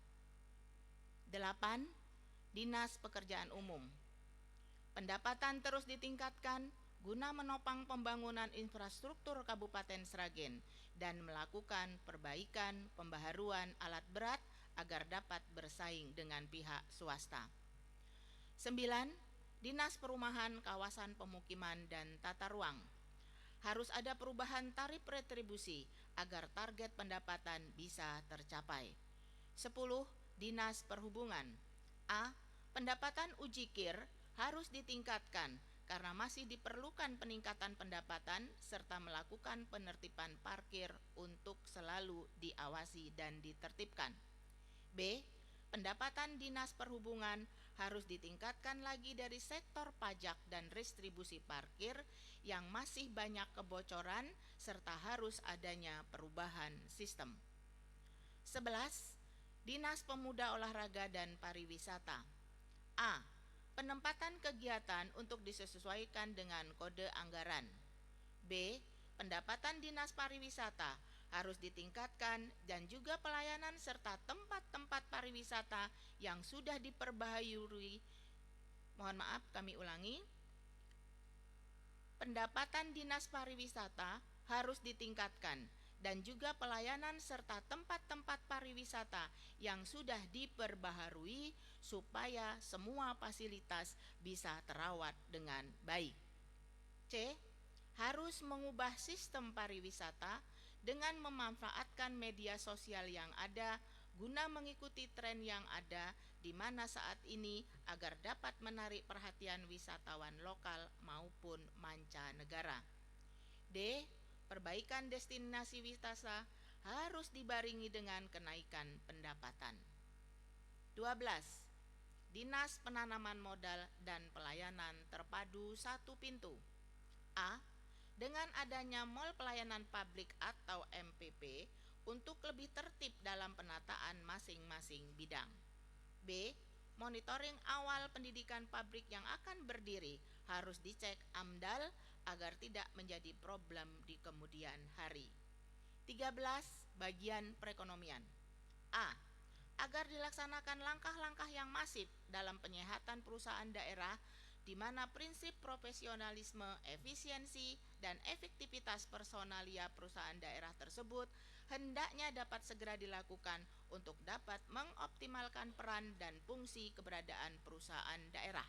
8. Dinas Pekerjaan Umum. Pendapatan terus ditingkatkan guna menopang pembangunan infrastruktur Kabupaten Sragen dan melakukan perbaikan pembaharuan alat berat agar dapat bersaing dengan pihak swasta. 9. Dinas Perumahan, Kawasan Pemukiman, dan Tata Ruang. Harus ada perubahan tarif retribusi agar target pendapatan bisa tercapai. 10. Dinas Perhubungan. A. Pendapatan ujikir harus ditingkatkan karena masih diperlukan peningkatan pendapatan serta melakukan penertiban parkir untuk selalu diawasi dan ditertibkan. B. Pendapatan Dinas Perhubungan harus ditingkatkan lagi dari sektor pajak dan restribusi parkir yang masih banyak kebocoran serta harus adanya perubahan sistem. 11. Dinas Pemuda Olahraga dan Pariwisata. A. Penempatan kegiatan untuk disesuaikan dengan kode anggaran. B. Pendapatan Dinas Pariwisata harus ditingkatkan dan juga pelayanan serta tempat-tempat pariwisata yang sudah diperbaharui. Mohon maaf, kami ulangi. Pendapatan Dinas Pariwisata harus ditingkatkan dan juga pelayanan serta tempat-tempat pariwisata yang sudah diperbaharui supaya semua fasilitas bisa terawat dengan baik. C. Harus mengubah sistem pariwisata dengan memanfaatkan media sosial yang ada guna mengikuti tren yang ada di mana saat ini agar dapat menarik perhatian wisatawan lokal maupun mancanegara. D. Perbaikan destinasi wisata harus dibarengi dengan kenaikan pendapatan. 12. Dinas Penanaman Modal dan Pelayanan Terpadu Satu Pintu. A. Dengan adanya Mall Pelayanan Publik atau MPP untuk lebih tertib dalam penataan masing-masing bidang. B. Monitoring awal pendidikan pabrik yang akan berdiri harus dicek AMDAL agar tidak menjadi problem di kemudian hari. 13. Bagian perekonomian. A. Agar dilaksanakan langkah-langkah yang masif dalam penyehatan perusahaan daerah di mana prinsip profesionalisme, efisiensi, dan efektivitas personalia perusahaan daerah tersebut hendaknya dapat segera dilakukan untuk dapat mengoptimalkan peran dan fungsi keberadaan perusahaan daerah.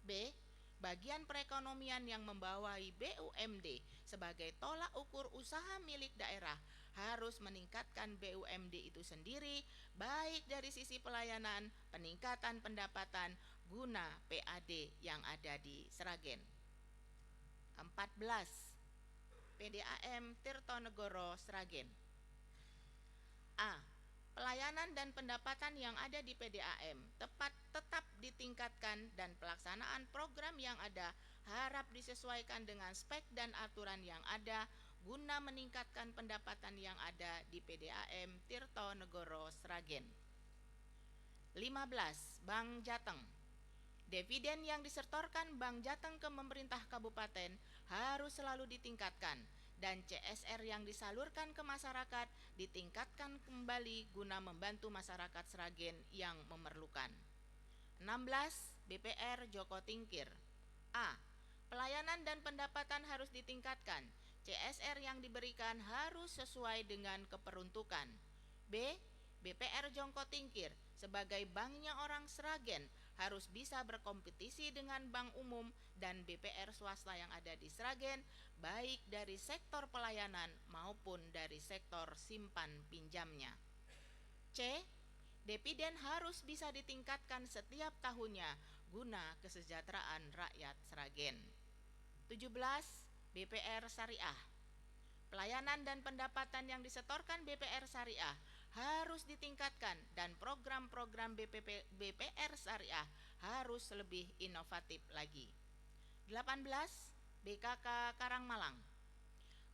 B. Bagian perekonomian yang membawahi BUMD sebagai tolak ukur usaha milik daerah harus meningkatkan BUMD itu sendiri baik dari sisi pelayanan, peningkatan pendapatan guna PAD yang ada di Sragen. 14. PDAM Tirtonegoro Sragen. A. Pelayanan dan pendapatan yang ada di PDAM tetap ditingkatkan dan pelaksanaan program yang ada harap disesuaikan dengan spek dan aturan yang ada guna meningkatkan pendapatan yang ada di PDAM Tirtonegoro Sragen. 15. Bank Jateng. Dividen yang disetorkan Bank Jateng ke pemerintah kabupaten harus selalu ditingkatkan dan CSR yang disalurkan ke masyarakat ditingkatkan kembali guna membantu masyarakat Sragen yang memerlukan. 16. BPR Joko Tingkir. A. Pelayanan dan pendapatan harus ditingkatkan. CSR yang diberikan harus sesuai dengan keperuntukan. B. BPR Joko Tingkir sebagai banknya orang Sragen harus bisa berkompetisi dengan bank umum dan BPR swasta yang ada di Sragen, baik dari sektor pelayanan maupun dari sektor simpan pinjamnya. C. Dividen harus bisa ditingkatkan setiap tahunnya guna kesejahteraan rakyat Sragen. 17. BPR Syariah. Pelayanan dan pendapatan yang disetorkan BPR Syariah harus ditingkatkan dan program-program BPR Syariah harus lebih inovatif lagi. 18. BKK Karangmalang.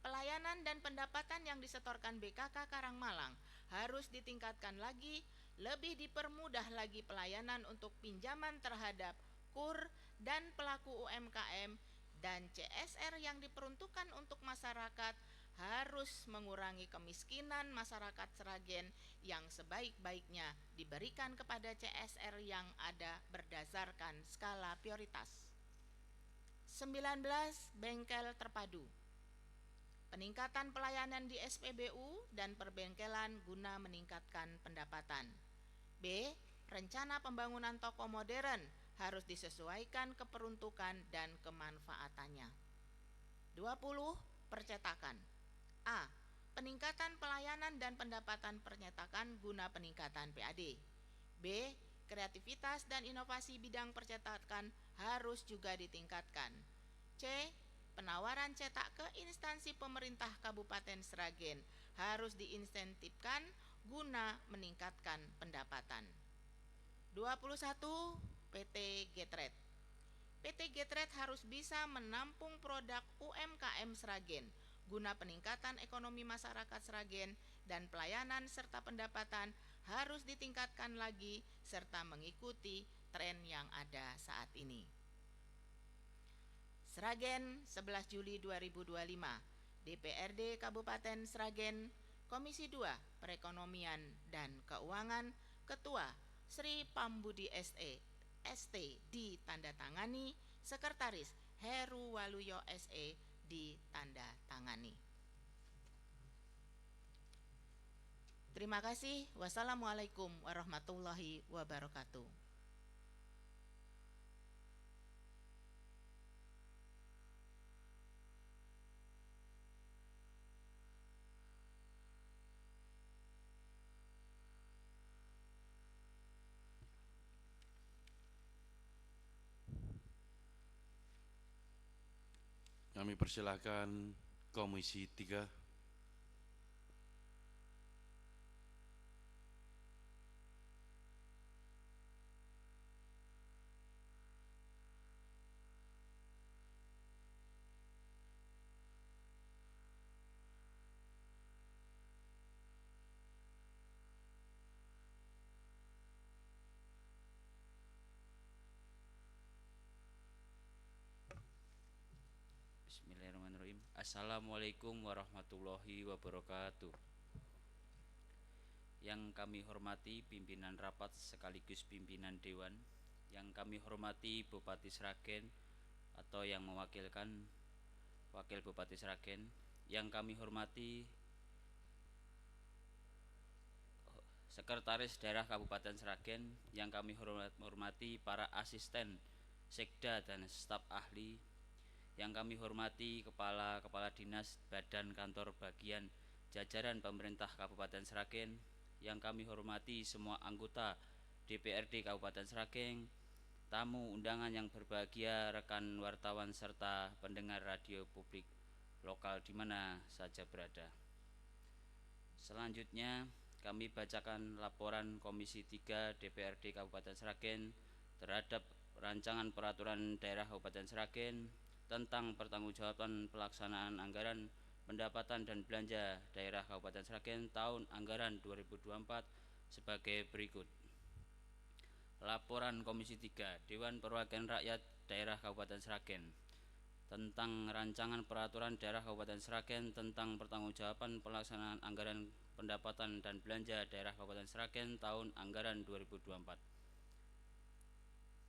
Pelayanan dan pendapatan yang disetorkan BKK Karangmalang harus ditingkatkan lagi, lebih dipermudah lagi pelayanan untuk pinjaman terhadap KUR dan pelaku UMKM, dan CSR yang diperuntukkan untuk masyarakat harus mengurangi kemiskinan masyarakat Sragen yang sebaik-baiknya diberikan kepada CSR yang ada berdasarkan skala prioritas. 19. Bengkel terpadu. Peningkatan pelayanan di SPBU dan perbengkelan guna meningkatkan pendapatan. B. Rencana pembangunan toko modern harus disesuaikan keperuntukan dan kemanfaatannya. 20. Percetakan. A. Peningkatan pelayanan dan pendapatan percetakan guna peningkatan PAD. B. Kreativitas dan inovasi bidang percetakan harus juga ditingkatkan. C. Penawaran cetak ke instansi pemerintah Kabupaten Sragen harus diinsentifkan guna meningkatkan pendapatan. 21. PT Getret. PT Getret harus bisa menampung produk UMKM Sragen guna peningkatan ekonomi masyarakat Sragen dan pelayanan serta pendapatan harus ditingkatkan lagi serta mengikuti tren yang ada saat ini. Sragen, 11 Juli 2025, DPRD Kabupaten Sragen, Komisi 2 Perekonomian dan Keuangan, Ketua Sri Pambudi ST ditandatangani, Sekretaris Heru Waluyo SE ditandatangani. Terima kasih. Wassalamualaikum warahmatullahi wabarakatuh.
Kami persilahkan Komisi 3.
Bismillahirrahmanirrahim. Assalamualaikum warahmatullahi wabarakatuh. Yang kami hormati pimpinan rapat sekaligus pimpinan dewan, yang kami hormati Bupati Sragen atau yang mewakilkan Wakil Bupati Sragen, yang kami hormati Sekretaris Daerah Kabupaten Sragen, yang kami hormati para asisten sekda dan staf ahli, yang kami hormati kepala dinas, badan, kantor, bagian, jajaran pemerintah Kabupaten Sragen, yang kami hormati semua anggota DPRD Kabupaten Sragen, tamu undangan yang berbahagia, rekan wartawan serta pendengar radio publik lokal di mana saja berada. Selanjutnya kami bacakan laporan Komisi 3 DPRD Kabupaten Sragen terhadap rancangan peraturan daerah Kabupaten Sragen tentang pertanggungjawaban pelaksanaan anggaran pendapatan dan belanja daerah Kabupaten Sragen tahun anggaran 2024 sebagai berikut. Laporan Komisi 3 Dewan Perwakilan Rakyat Daerah Kabupaten Sragen tentang rancangan peraturan daerah Kabupaten Sragen tentang pertanggungjawaban pelaksanaan anggaran pendapatan dan belanja daerah Kabupaten Sragen tahun anggaran 2024.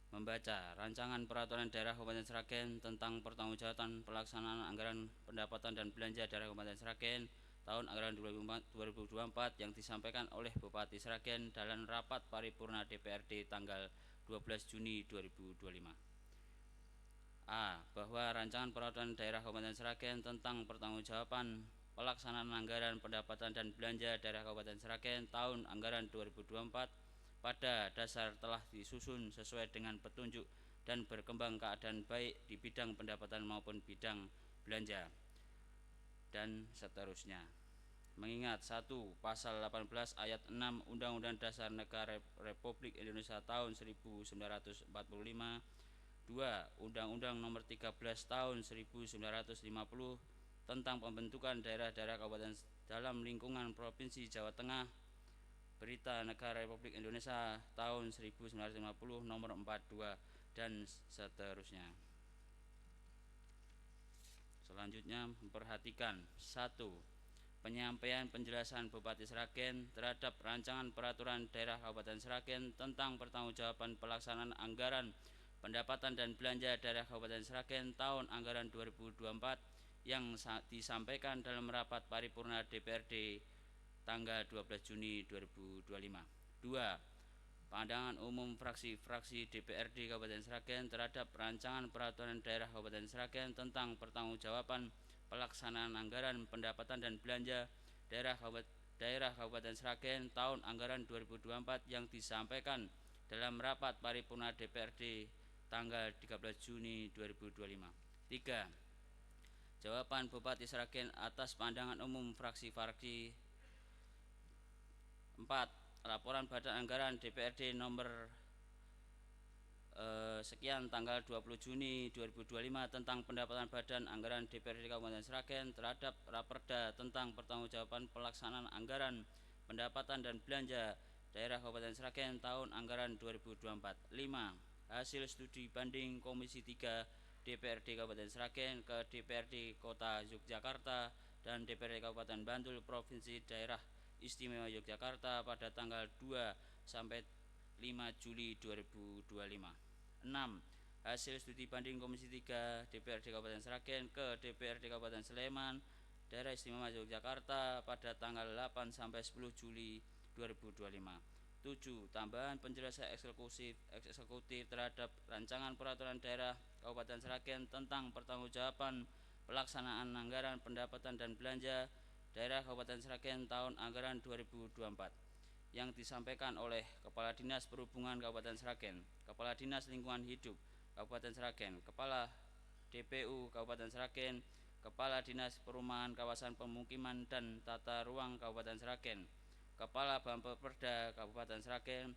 Membaca rancangan peraturan daerah Kabupaten Sragen tentang pertanggungjawaban pelaksanaan anggaran pendapatan dan belanja daerah Kabupaten Sragen tahun anggaran 2024 yang disampaikan oleh Bupati Sragen dalam rapat paripurna DPRD tanggal 12 Juni 2025. A. Bahwa rancangan peraturan daerah Kabupaten Sragen tentang pertanggungjawaban pelaksanaan anggaran pendapatan dan belanja daerah Kabupaten Sragen tahun anggaran 2024 pada dasar telah disusun sesuai dengan petunjuk dan berkembang keadaan baik di bidang pendapatan maupun bidang belanja dan seterusnya. Mengingat 1. Pasal 18 ayat 6 Undang-Undang Dasar Negara Republik Indonesia tahun 1945, 2. Undang-Undang Nomor 13 tahun 1950 tentang pembentukan daerah-daerah kabupaten dalam lingkungan Provinsi Jawa Tengah, Berita Negara Republik Indonesia tahun 1950 nomor 42 dan seterusnya. Selanjutnya memperhatikan 1. Penyampaian penjelasan Bupati Sragen terhadap rancangan peraturan daerah Kabupaten Sragen tentang pertanggungjawaban pelaksanaan anggaran pendapatan dan belanja daerah Kabupaten Sragen tahun anggaran 2024 yang disampaikan dalam rapat paripurna DPRD tanggal 12 Juni 2025. 2. Pandangan umum fraksi-fraksi DPRD Kabupaten Sragen terhadap rancangan peraturan daerah Kabupaten Sragen tentang pertanggungjawaban pelaksanaan anggaran pendapatan dan belanja daerah Kabupaten Sragen tahun anggaran 2024 yang disampaikan dalam rapat paripurna DPRD tanggal 13 Juni 2025. 3. Jawaban Bupati Sragen atas pandangan umum fraksi-fraksi. 4. Laporan Badan Anggaran DPRD nomor sekian tanggal 20 Juni 2025 tentang pendapatan Badan Anggaran DPRD Kabupaten Sragen terhadap Raperda tentang pertanggungjawaban pelaksanaan anggaran pendapatan dan belanja Daerah Kabupaten Sragen tahun anggaran 2024. 5. Hasil studi banding Komisi 3 DPRD Kabupaten Sragen ke DPRD Kota Yogyakarta dan DPRD Kabupaten Bantul Provinsi Daerah Istimewa Yogyakarta pada tanggal 2 sampai 5 Juli 2025. 6. Hasil studi banding Komisi 3 DPRD Kabupaten Sragen ke DPRD Kabupaten Sleman Daerah Istimewa Yogyakarta pada tanggal 8 sampai 10 Juli 2025. 7. Tambahan penjelasan eksekutif terhadap rancangan peraturan daerah Kabupaten Sragen tentang pertanggungjawaban pelaksanaan anggaran pendapatan dan belanja daerah Kabupaten Sragen tahun anggaran 2024 yang disampaikan oleh Kepala Dinas Perhubungan Kabupaten Sragen, Kepala Dinas Lingkungan Hidup Kabupaten Sragen, Kepala DPU Kabupaten Sragen, Kepala Dinas Perumahan Kawasan Pemukiman dan Tata Ruang Kabupaten Sragen, Kepala Bappeperda Kabupaten Sragen,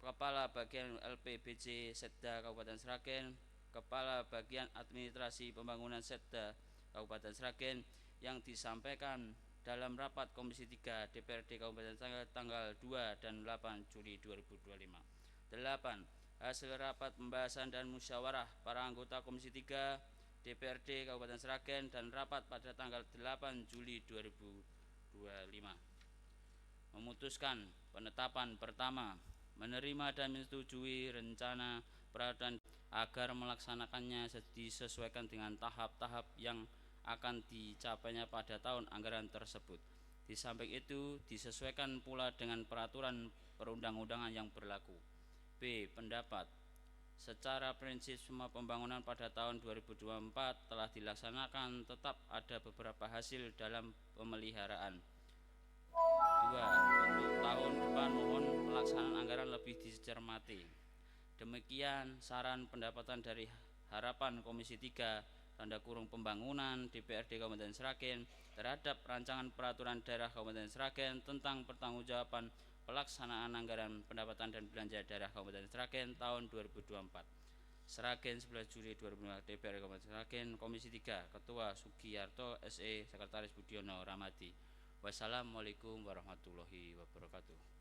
Kepala Bagian LPBC Setda Kabupaten Sragen, Kepala Bagian Administrasi Pembangunan Setda Kabupaten Sragen yang disampaikan dalam rapat Komisi 3 DPRD Kabupaten Sragen tanggal 2 dan 8 Juli 2025. 8. Hasil rapat pembahasan dan musyawarah para anggota Komisi 3 DPRD Kabupaten Sragen dan rapat pada tanggal 8 Juli 2025. Memutuskan penetapan pertama, menerima dan menyetujui rencana peraturan agar melaksanakannya disesuaikan dengan tahap-tahap yang akan dicapainya pada tahun anggaran tersebut. Di samping itu, disesuaikan pula dengan peraturan perundang-undangan yang berlaku. B. Pendapat. Secara prinsip semua pembangunan pada tahun 2024 telah dilaksanakan, tetap ada beberapa hasil dalam pemeliharaan. 2. Untuk tahun depan mohon pelaksanaan anggaran lebih dicermati. Demikian saran pendapatan dari harapan Komisi 3 pembangunan DPRD Kabupaten Sragen terhadap rancangan peraturan daerah Kabupaten Sragen tentang pertanggungjawaban pelaksanaan anggaran pendapatan dan belanja daerah Kabupaten Sragen tahun 2024. Sragen 11 Juli 2025. DPRD Kabupaten Sragen, Komisi 3, Ketua Sugiyarto SE, Sekretaris Budiono Ramadi. Wassalamualaikum warahmatullahi wabarakatuh.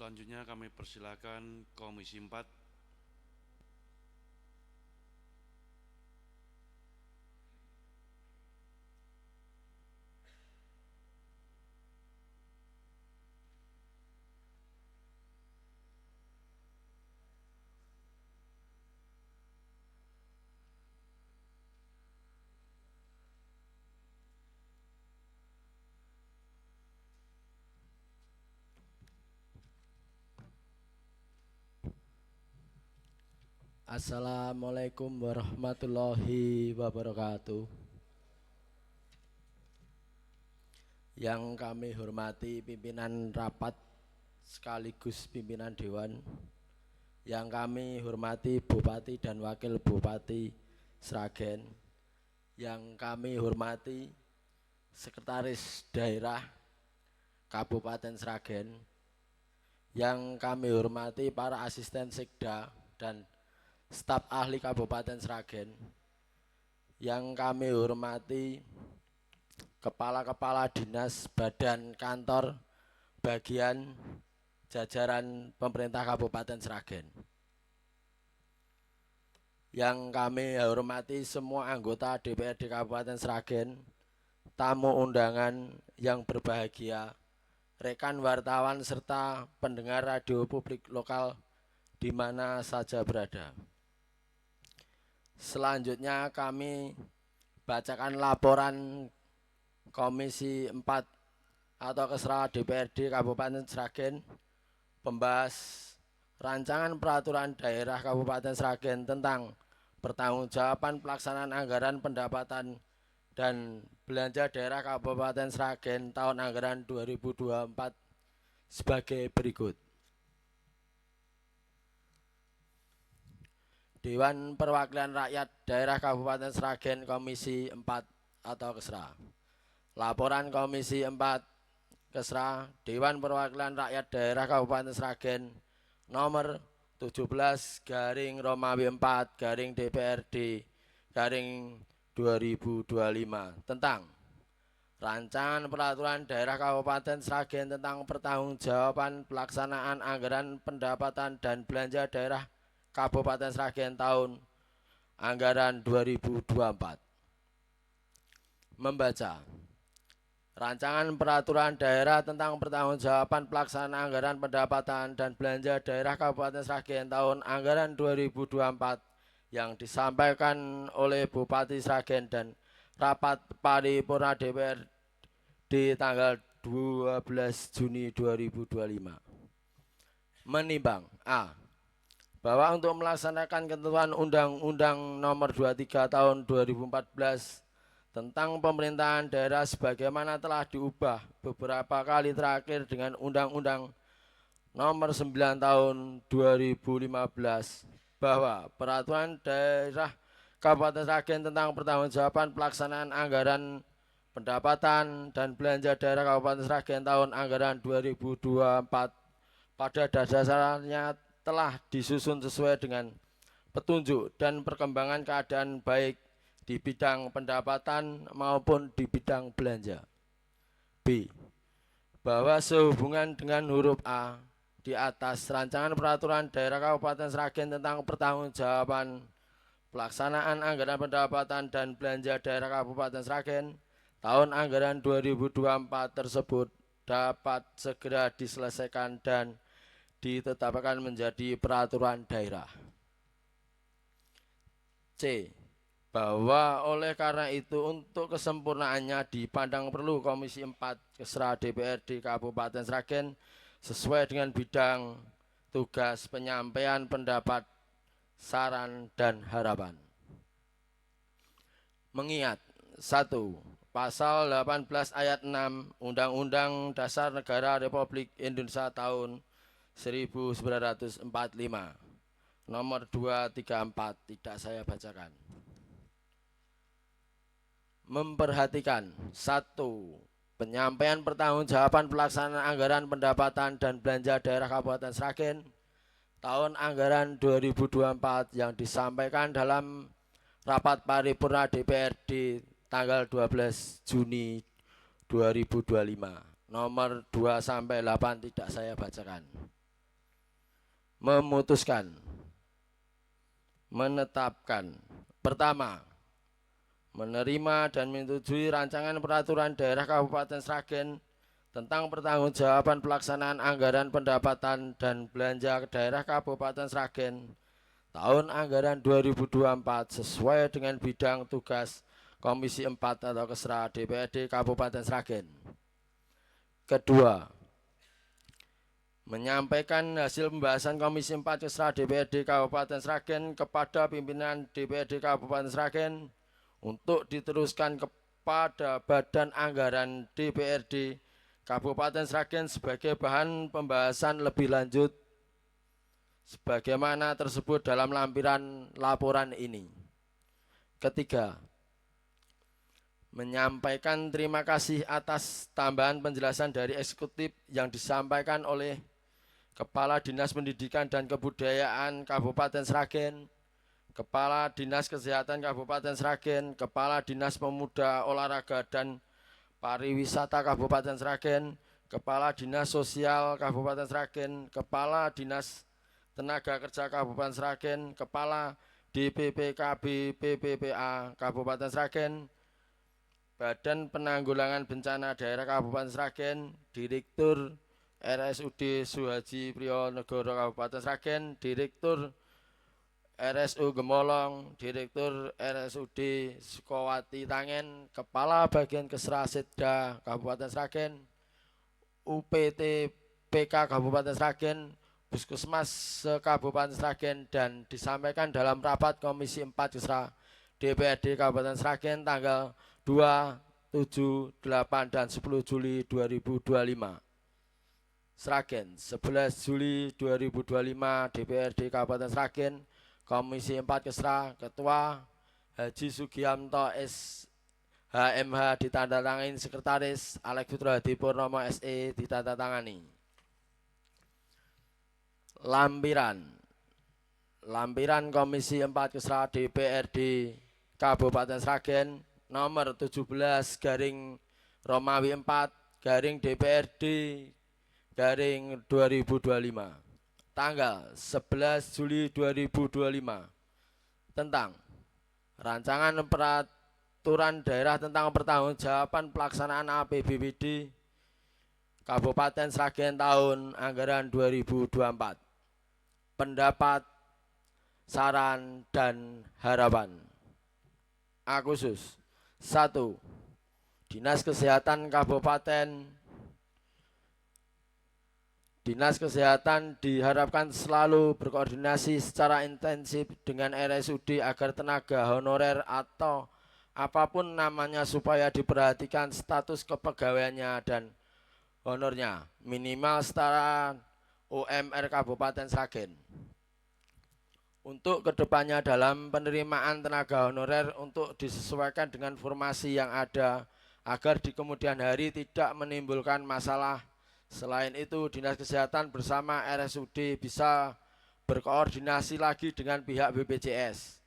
Selanjutnya kami persilakan Komisi 4.
Assalamualaikum warahmatullahi wabarakatuh. Yang kami hormati pimpinan rapat sekaligus pimpinan Dewan, yang kami hormati Bupati dan Wakil Bupati Sragen, yang kami hormati Sekretaris Daerah Kabupaten Sragen, yang kami hormati para asisten Sekda dan staf ahli Kabupaten Sragen, yang kami hormati kepala-kepala dinas, badan, kantor, bagian, jajaran pemerintah Kabupaten Sragen, yang kami hormati semua anggota DPRD Kabupaten Sragen, tamu undangan yang berbahagia, rekan wartawan serta pendengar radio publik lokal di mana saja berada. Selanjutnya kami bacakan laporan Komisi 4 atau Kesra DPRD Kabupaten Sragen pembahas rancangan peraturan daerah Kabupaten Sragen tentang pertanggungjawaban pelaksanaan anggaran pendapatan dan belanja daerah Kabupaten Sragen tahun anggaran 2024 sebagai berikut. Dewan Perwakilan Rakyat Daerah Kabupaten Sragen Komisi 4 atau Kesra. Laporan Komisi 4 Kesra Dewan Perwakilan Rakyat Daerah Kabupaten Sragen nomor 17 garing Romawi 4 garing DPRD garing 2025 tentang Rancangan Peraturan Daerah Kabupaten Sragen tentang pertanggungjawaban pelaksanaan anggaran pendapatan dan belanja daerah Kabupaten Sragen tahun anggaran 2024. Membaca Rancangan Peraturan Daerah tentang pertanggungjawaban pelaksanaan anggaran pendapatan dan belanja daerah Kabupaten Sragen tahun anggaran 2024 yang disampaikan oleh Bupati Sragen dan rapat paripurna DPR di tanggal 12 Juni 2025. Menimbang A. Bahwa untuk melaksanakan ketentuan Undang-Undang Nomor 23 Tahun 2014 tentang pemerintahan daerah sebagaimana telah diubah beberapa kali terakhir dengan Undang-Undang Nomor 9 Tahun 2015 bahwa peraturan daerah Kabupaten Sragen tentang pertanggungjawaban pelaksanaan anggaran pendapatan dan belanja daerah Kabupaten Sragen tahun anggaran 2024 pada dasarnya telah disusun sesuai dengan petunjuk dan perkembangan keadaan baik di bidang pendapatan maupun di bidang belanja. B. Bahwa sehubungan dengan huruf A di atas Rancangan Peraturan Daerah Kabupaten Sragen tentang pertanggungjawaban pelaksanaan anggaran pendapatan dan belanja daerah Kabupaten Sragen tahun anggaran 2024 tersebut dapat segera diselesaikan dan ditetapkan menjadi peraturan daerah. C. Bahwa oleh karena itu untuk kesempurnaannya dipandang perlu Komisi 4 Kesra DPRD Kabupaten Sragen sesuai dengan bidang tugas penyampaian pendapat, saran, dan harapan. Mengingat 1. Pasal 18 ayat 6 Undang-Undang Dasar Negara Republik Indonesia tahun 1945 nomor 234 tidak saya bacakan. Memperhatikan 1. Penyampaian pertanggungjawaban pelaksanaan anggaran pendapatan dan belanja daerah Kabupaten Sragen tahun anggaran 2024 yang disampaikan dalam rapat paripurna DPRD tanggal 12 Juni 2025 nomor 2-8 tidak saya bacakan. Memutuskan, menetapkan. Pertama, menerima dan menyetujui rancangan peraturan daerah Kabupaten Sragen tentang pertanggungjawaban pelaksanaan anggaran pendapatan dan belanja daerah Kabupaten Sragen tahun anggaran 2024 sesuai dengan bidang tugas Komisi 4 atau Kesra DPRD Kabupaten Sragen. Kedua, menyampaikan hasil pembahasan Komisi 4 Kesra DPRD Kabupaten Sragen kepada pimpinan DPRD Kabupaten Sragen untuk diteruskan kepada Badan Anggaran DPRD Kabupaten Sragen sebagai bahan pembahasan lebih lanjut sebagaimana tersebut dalam lampiran laporan ini. Ketiga, menyampaikan terima kasih atas tambahan penjelasan dari eksekutif yang disampaikan oleh Kepala Dinas Pendidikan dan Kebudayaan Kabupaten Sragen, Kepala Dinas Kesehatan Kabupaten Sragen, Kepala Dinas Pemuda, Olahraga dan Pariwisata Kabupaten Sragen, Kepala Dinas Sosial Kabupaten Sragen, Kepala Dinas Tenaga Kerja Kabupaten Sragen, Kepala DPPKB PPPA Kabupaten Sragen, Badan Penanggulangan Bencana Daerah Kabupaten Sragen, Direktur RSUD Suhaji Priyonegono Kabupaten Sragen, Direktur RSU Gemolong, Direktur RSUD Sukowati Tangen, Kepala Bagian Kesra Setda Kabupaten Sragen, UPT PK Kabupaten Sragen, Puskesmas Kabupaten Sragen, dan disampaikan dalam rapat Komisi 4 Kesra DPRD Kabupaten Sragen tanggal 2, 7, 8, dan 10 Juli 2025. Sragen, 11 Juli 2025 DPRD Kabupaten Sragen, Komisi 4 Kesra, Ketua Haji Sugianto HMH ditandatangani Sekretaris Alex Putra Hadi Purnomo SE ditandatangani. Lampiran Komisi 4 Kesra DPRD Kabupaten Sragen nomor 17 garing Romawi 4 garing DPRD garing 2025 tanggal 11 Juli 2025 tentang rancangan peraturan daerah tentang pertanggungjawaban pelaksanaan APBD Kabupaten Sragen tahun anggaran 2024. Pendapat, saran, dan harapan. A khusus. 1. Dinas Kesehatan diharapkan selalu berkoordinasi secara intensif dengan RSUD agar tenaga honorer atau apapun namanya supaya diperhatikan status kepegawaiannya dan honornya minimal setara UMR Kabupaten Sragen. Untuk kedepannya dalam penerimaan tenaga honorer untuk disesuaikan dengan formasi yang ada agar di kemudian hari tidak menimbulkan masalah. Selain itu, Dinas Kesehatan bersama RSUD bisa berkoordinasi lagi dengan pihak BPJS.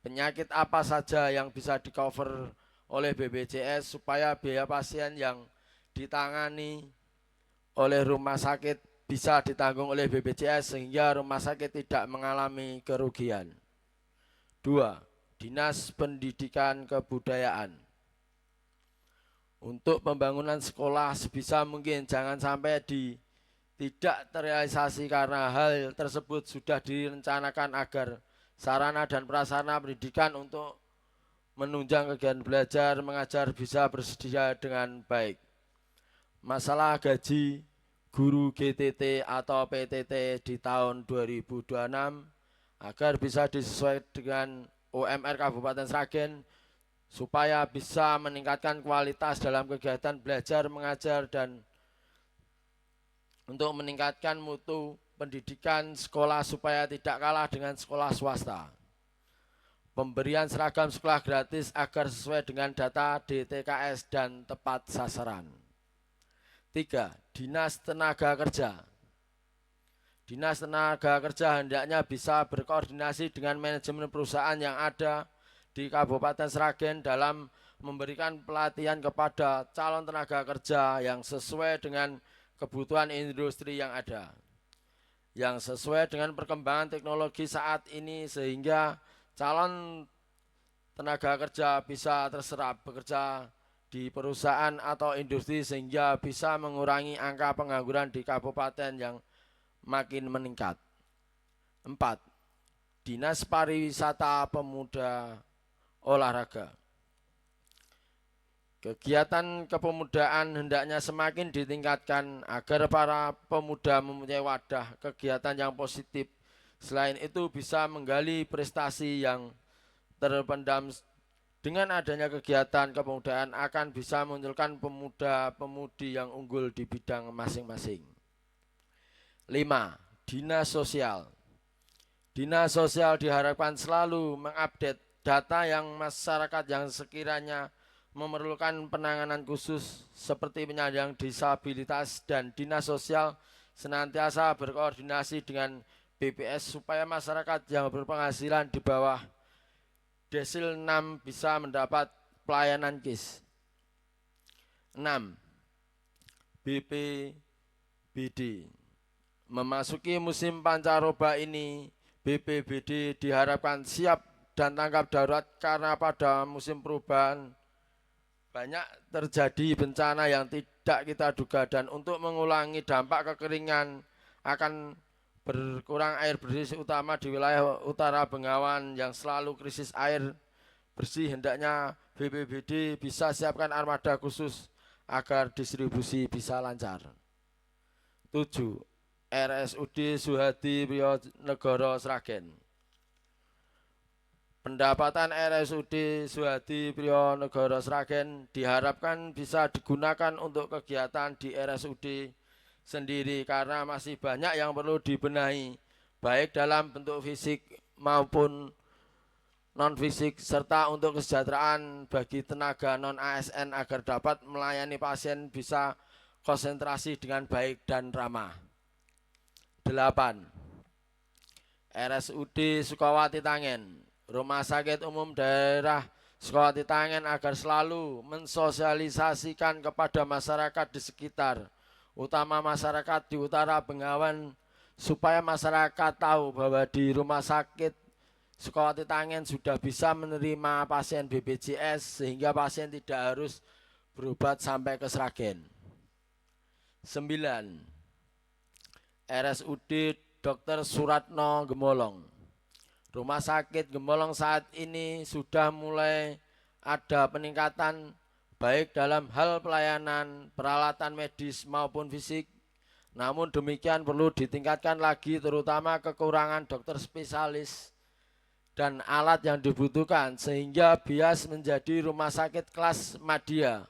Penyakit apa saja yang bisa di-cover oleh BPJS supaya biaya pasien yang ditangani oleh rumah sakit bisa ditanggung oleh BPJS sehingga rumah sakit tidak mengalami kerugian. 2. Dinas Pendidikan Kebudayaan. Untuk pembangunan sekolah sebisa mungkin jangan sampai tidak terrealisasi karena hal tersebut sudah direncanakan agar sarana dan prasarana pendidikan untuk menunjang kegiatan belajar mengajar bisa bersedia dengan baik. Masalah gaji guru GTT atau PTT di tahun 2026 agar bisa disesuaikan dengan UMR Kabupaten Sragen supaya bisa meningkatkan kualitas dalam kegiatan belajar mengajar dan untuk meningkatkan mutu pendidikan sekolah supaya tidak kalah dengan sekolah swasta. Pemberian seragam sekolah gratis agar sesuai dengan data DTKS dan tepat sasaran. 3. Dinas Tenaga Kerja. Dinas Tenaga Kerja hendaknya bisa berkoordinasi dengan manajemen perusahaan yang ada di Kabupaten Sragen dalam memberikan pelatihan kepada calon tenaga kerja yang sesuai dengan kebutuhan industri yang ada, yang sesuai dengan perkembangan teknologi saat ini sehingga calon tenaga kerja bisa terserap bekerja di perusahaan atau industri sehingga bisa mengurangi angka pengangguran di kabupaten yang makin meningkat. 4. Dinas Pariwisata Pemuda Olahraga. Kegiatan kepemudaan hendaknya semakin ditingkatkan agar para pemuda mempunyai wadah kegiatan yang positif. Selain itu bisa menggali prestasi yang terpendam. Dengan adanya kegiatan kepemudaan akan bisa memunculkan pemuda-pemudi yang unggul di bidang masing-masing. 5. Dinas Sosial. Dinas Sosial diharapkan selalu mengupdate data yang masyarakat yang sekiranya memerlukan penanganan khusus seperti penyandang disabilitas dan Dinas Sosial senantiasa berkoordinasi dengan BPS supaya masyarakat yang berpenghasilan di bawah desil 6 bisa mendapat pelayanan KIS. 6. BPBD. Memasuki musim pancaroba ini, BPBD diharapkan siap dan tanggap darurat karena pada musim perubahan banyak terjadi bencana yang tidak kita duga dan untuk mengulangi dampak kekeringan akan berkurang air bersih utama di wilayah utara Bengawan yang selalu krisis air bersih hendaknya BPBD bisa siapkan armada khusus agar distribusi bisa lancar. 7. RSUD Suhadi Priyanegara Sragen. Pendapatan RSUD Suhadi Priyanegara Sragen diharapkan bisa digunakan untuk kegiatan di RSUD sendiri karena masih banyak yang perlu dibenahi baik dalam bentuk fisik maupun non-fisik, serta untuk kesejahteraan bagi tenaga non-ASN agar dapat melayani pasien bisa konsentrasi dengan baik dan ramah. 8. RSUD Sukawati Tangen, Rumah Sakit Umum Daerah Sukawati Tangen agar selalu mensosialisasikan kepada masyarakat di sekitar, utama masyarakat di Utara Bengawan, supaya masyarakat tahu bahwa di Rumah Sakit Sukawati Tangen sudah bisa menerima pasien BPJS sehingga pasien tidak harus berobat sampai ke Sragen. 9. RSUD Dr. Suratno Gemolong, Rumah Sakit Gemolong saat ini sudah mulai ada peningkatan baik dalam hal pelayanan, peralatan medis maupun fisik. Namun demikian perlu ditingkatkan lagi, terutama kekurangan dokter spesialis dan alat yang dibutuhkan, sehingga bias menjadi rumah sakit kelas madya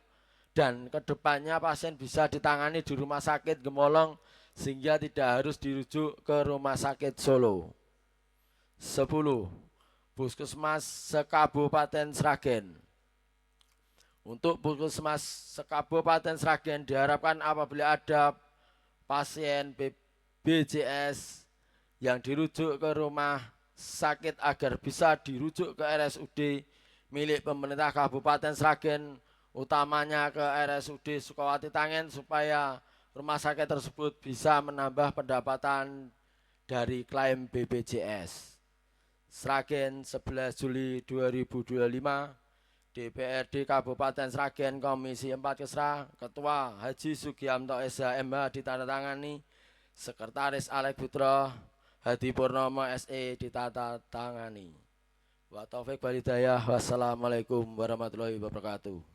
dan kedepannya pasien bisa ditangani di Rumah Sakit Gemolong sehingga tidak harus dirujuk ke Rumah Sakit Solo. 10. Puskesmas Sekabupaten Sragen. Untuk Puskesmas Sekabupaten Sragen diharapkan apabila ada pasien BPJS yang dirujuk ke rumah sakit agar bisa dirujuk ke RSUD milik pemerintah Kabupaten Sragen, utamanya ke RSUD Sukawati Tangen, supaya rumah sakit tersebut bisa menambah pendapatan dari klaim BPJS. Sragen 11 Juli 2025, DPRD Kabupaten Sragen Komisi 4 Kesra, Ketua Haji Sugiamto SH MH ditandatangani, Sekretaris Alek Putra Hadi Purnomo SE ditandatangani. Wa taufik wal hidayah. Wassalamualaikum warahmatullahi wabarakatuh.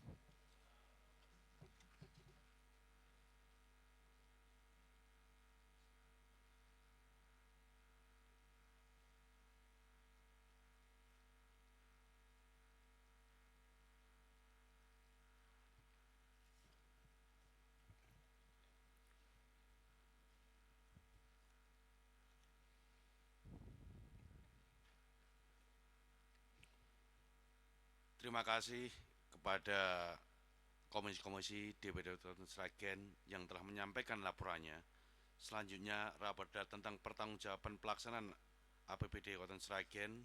Terima kasih kepada komisi-komisi DPD Kabupaten Sragen yang telah menyampaikan laporannya. Selanjutnya, raperda tentang pertanggungjawaban pelaksanaan APBD Kabupaten Sragen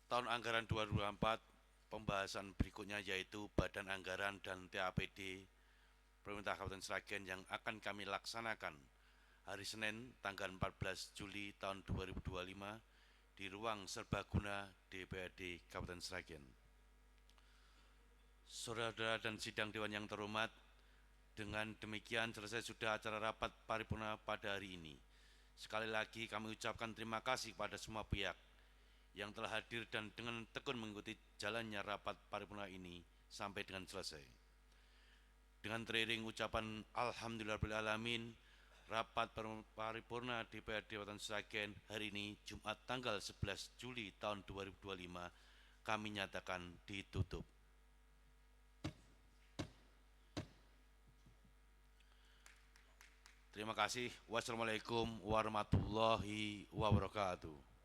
tahun anggaran 2024, pembahasan berikutnya yaitu Badan Anggaran dan TAPD Pemerintah Kabupaten Sragen yang akan kami laksanakan hari Senin tanggal 14 Juli tahun 2025 di ruang serbaguna DPRD Kabupaten Sragen. Saudara-saudara dan sidang dewan yang terhormat, dengan demikian selesai sudah acara rapat paripurna pada hari ini. Sekali lagi kami ucapkan terima kasih kepada semua pihak yang telah hadir dan dengan tekun mengikuti jalannya rapat paripurna ini sampai dengan selesai. Dengan teriring ucapan Alhamdulillahirrahmanirrahim, rapat paripurna DPRD Kabupaten Sragen hari ini Jumat tanggal 11 Juli tahun 2025 kami nyatakan ditutup. Terima kasih. Wassalamualaikum warahmatullahi wabarakatuh.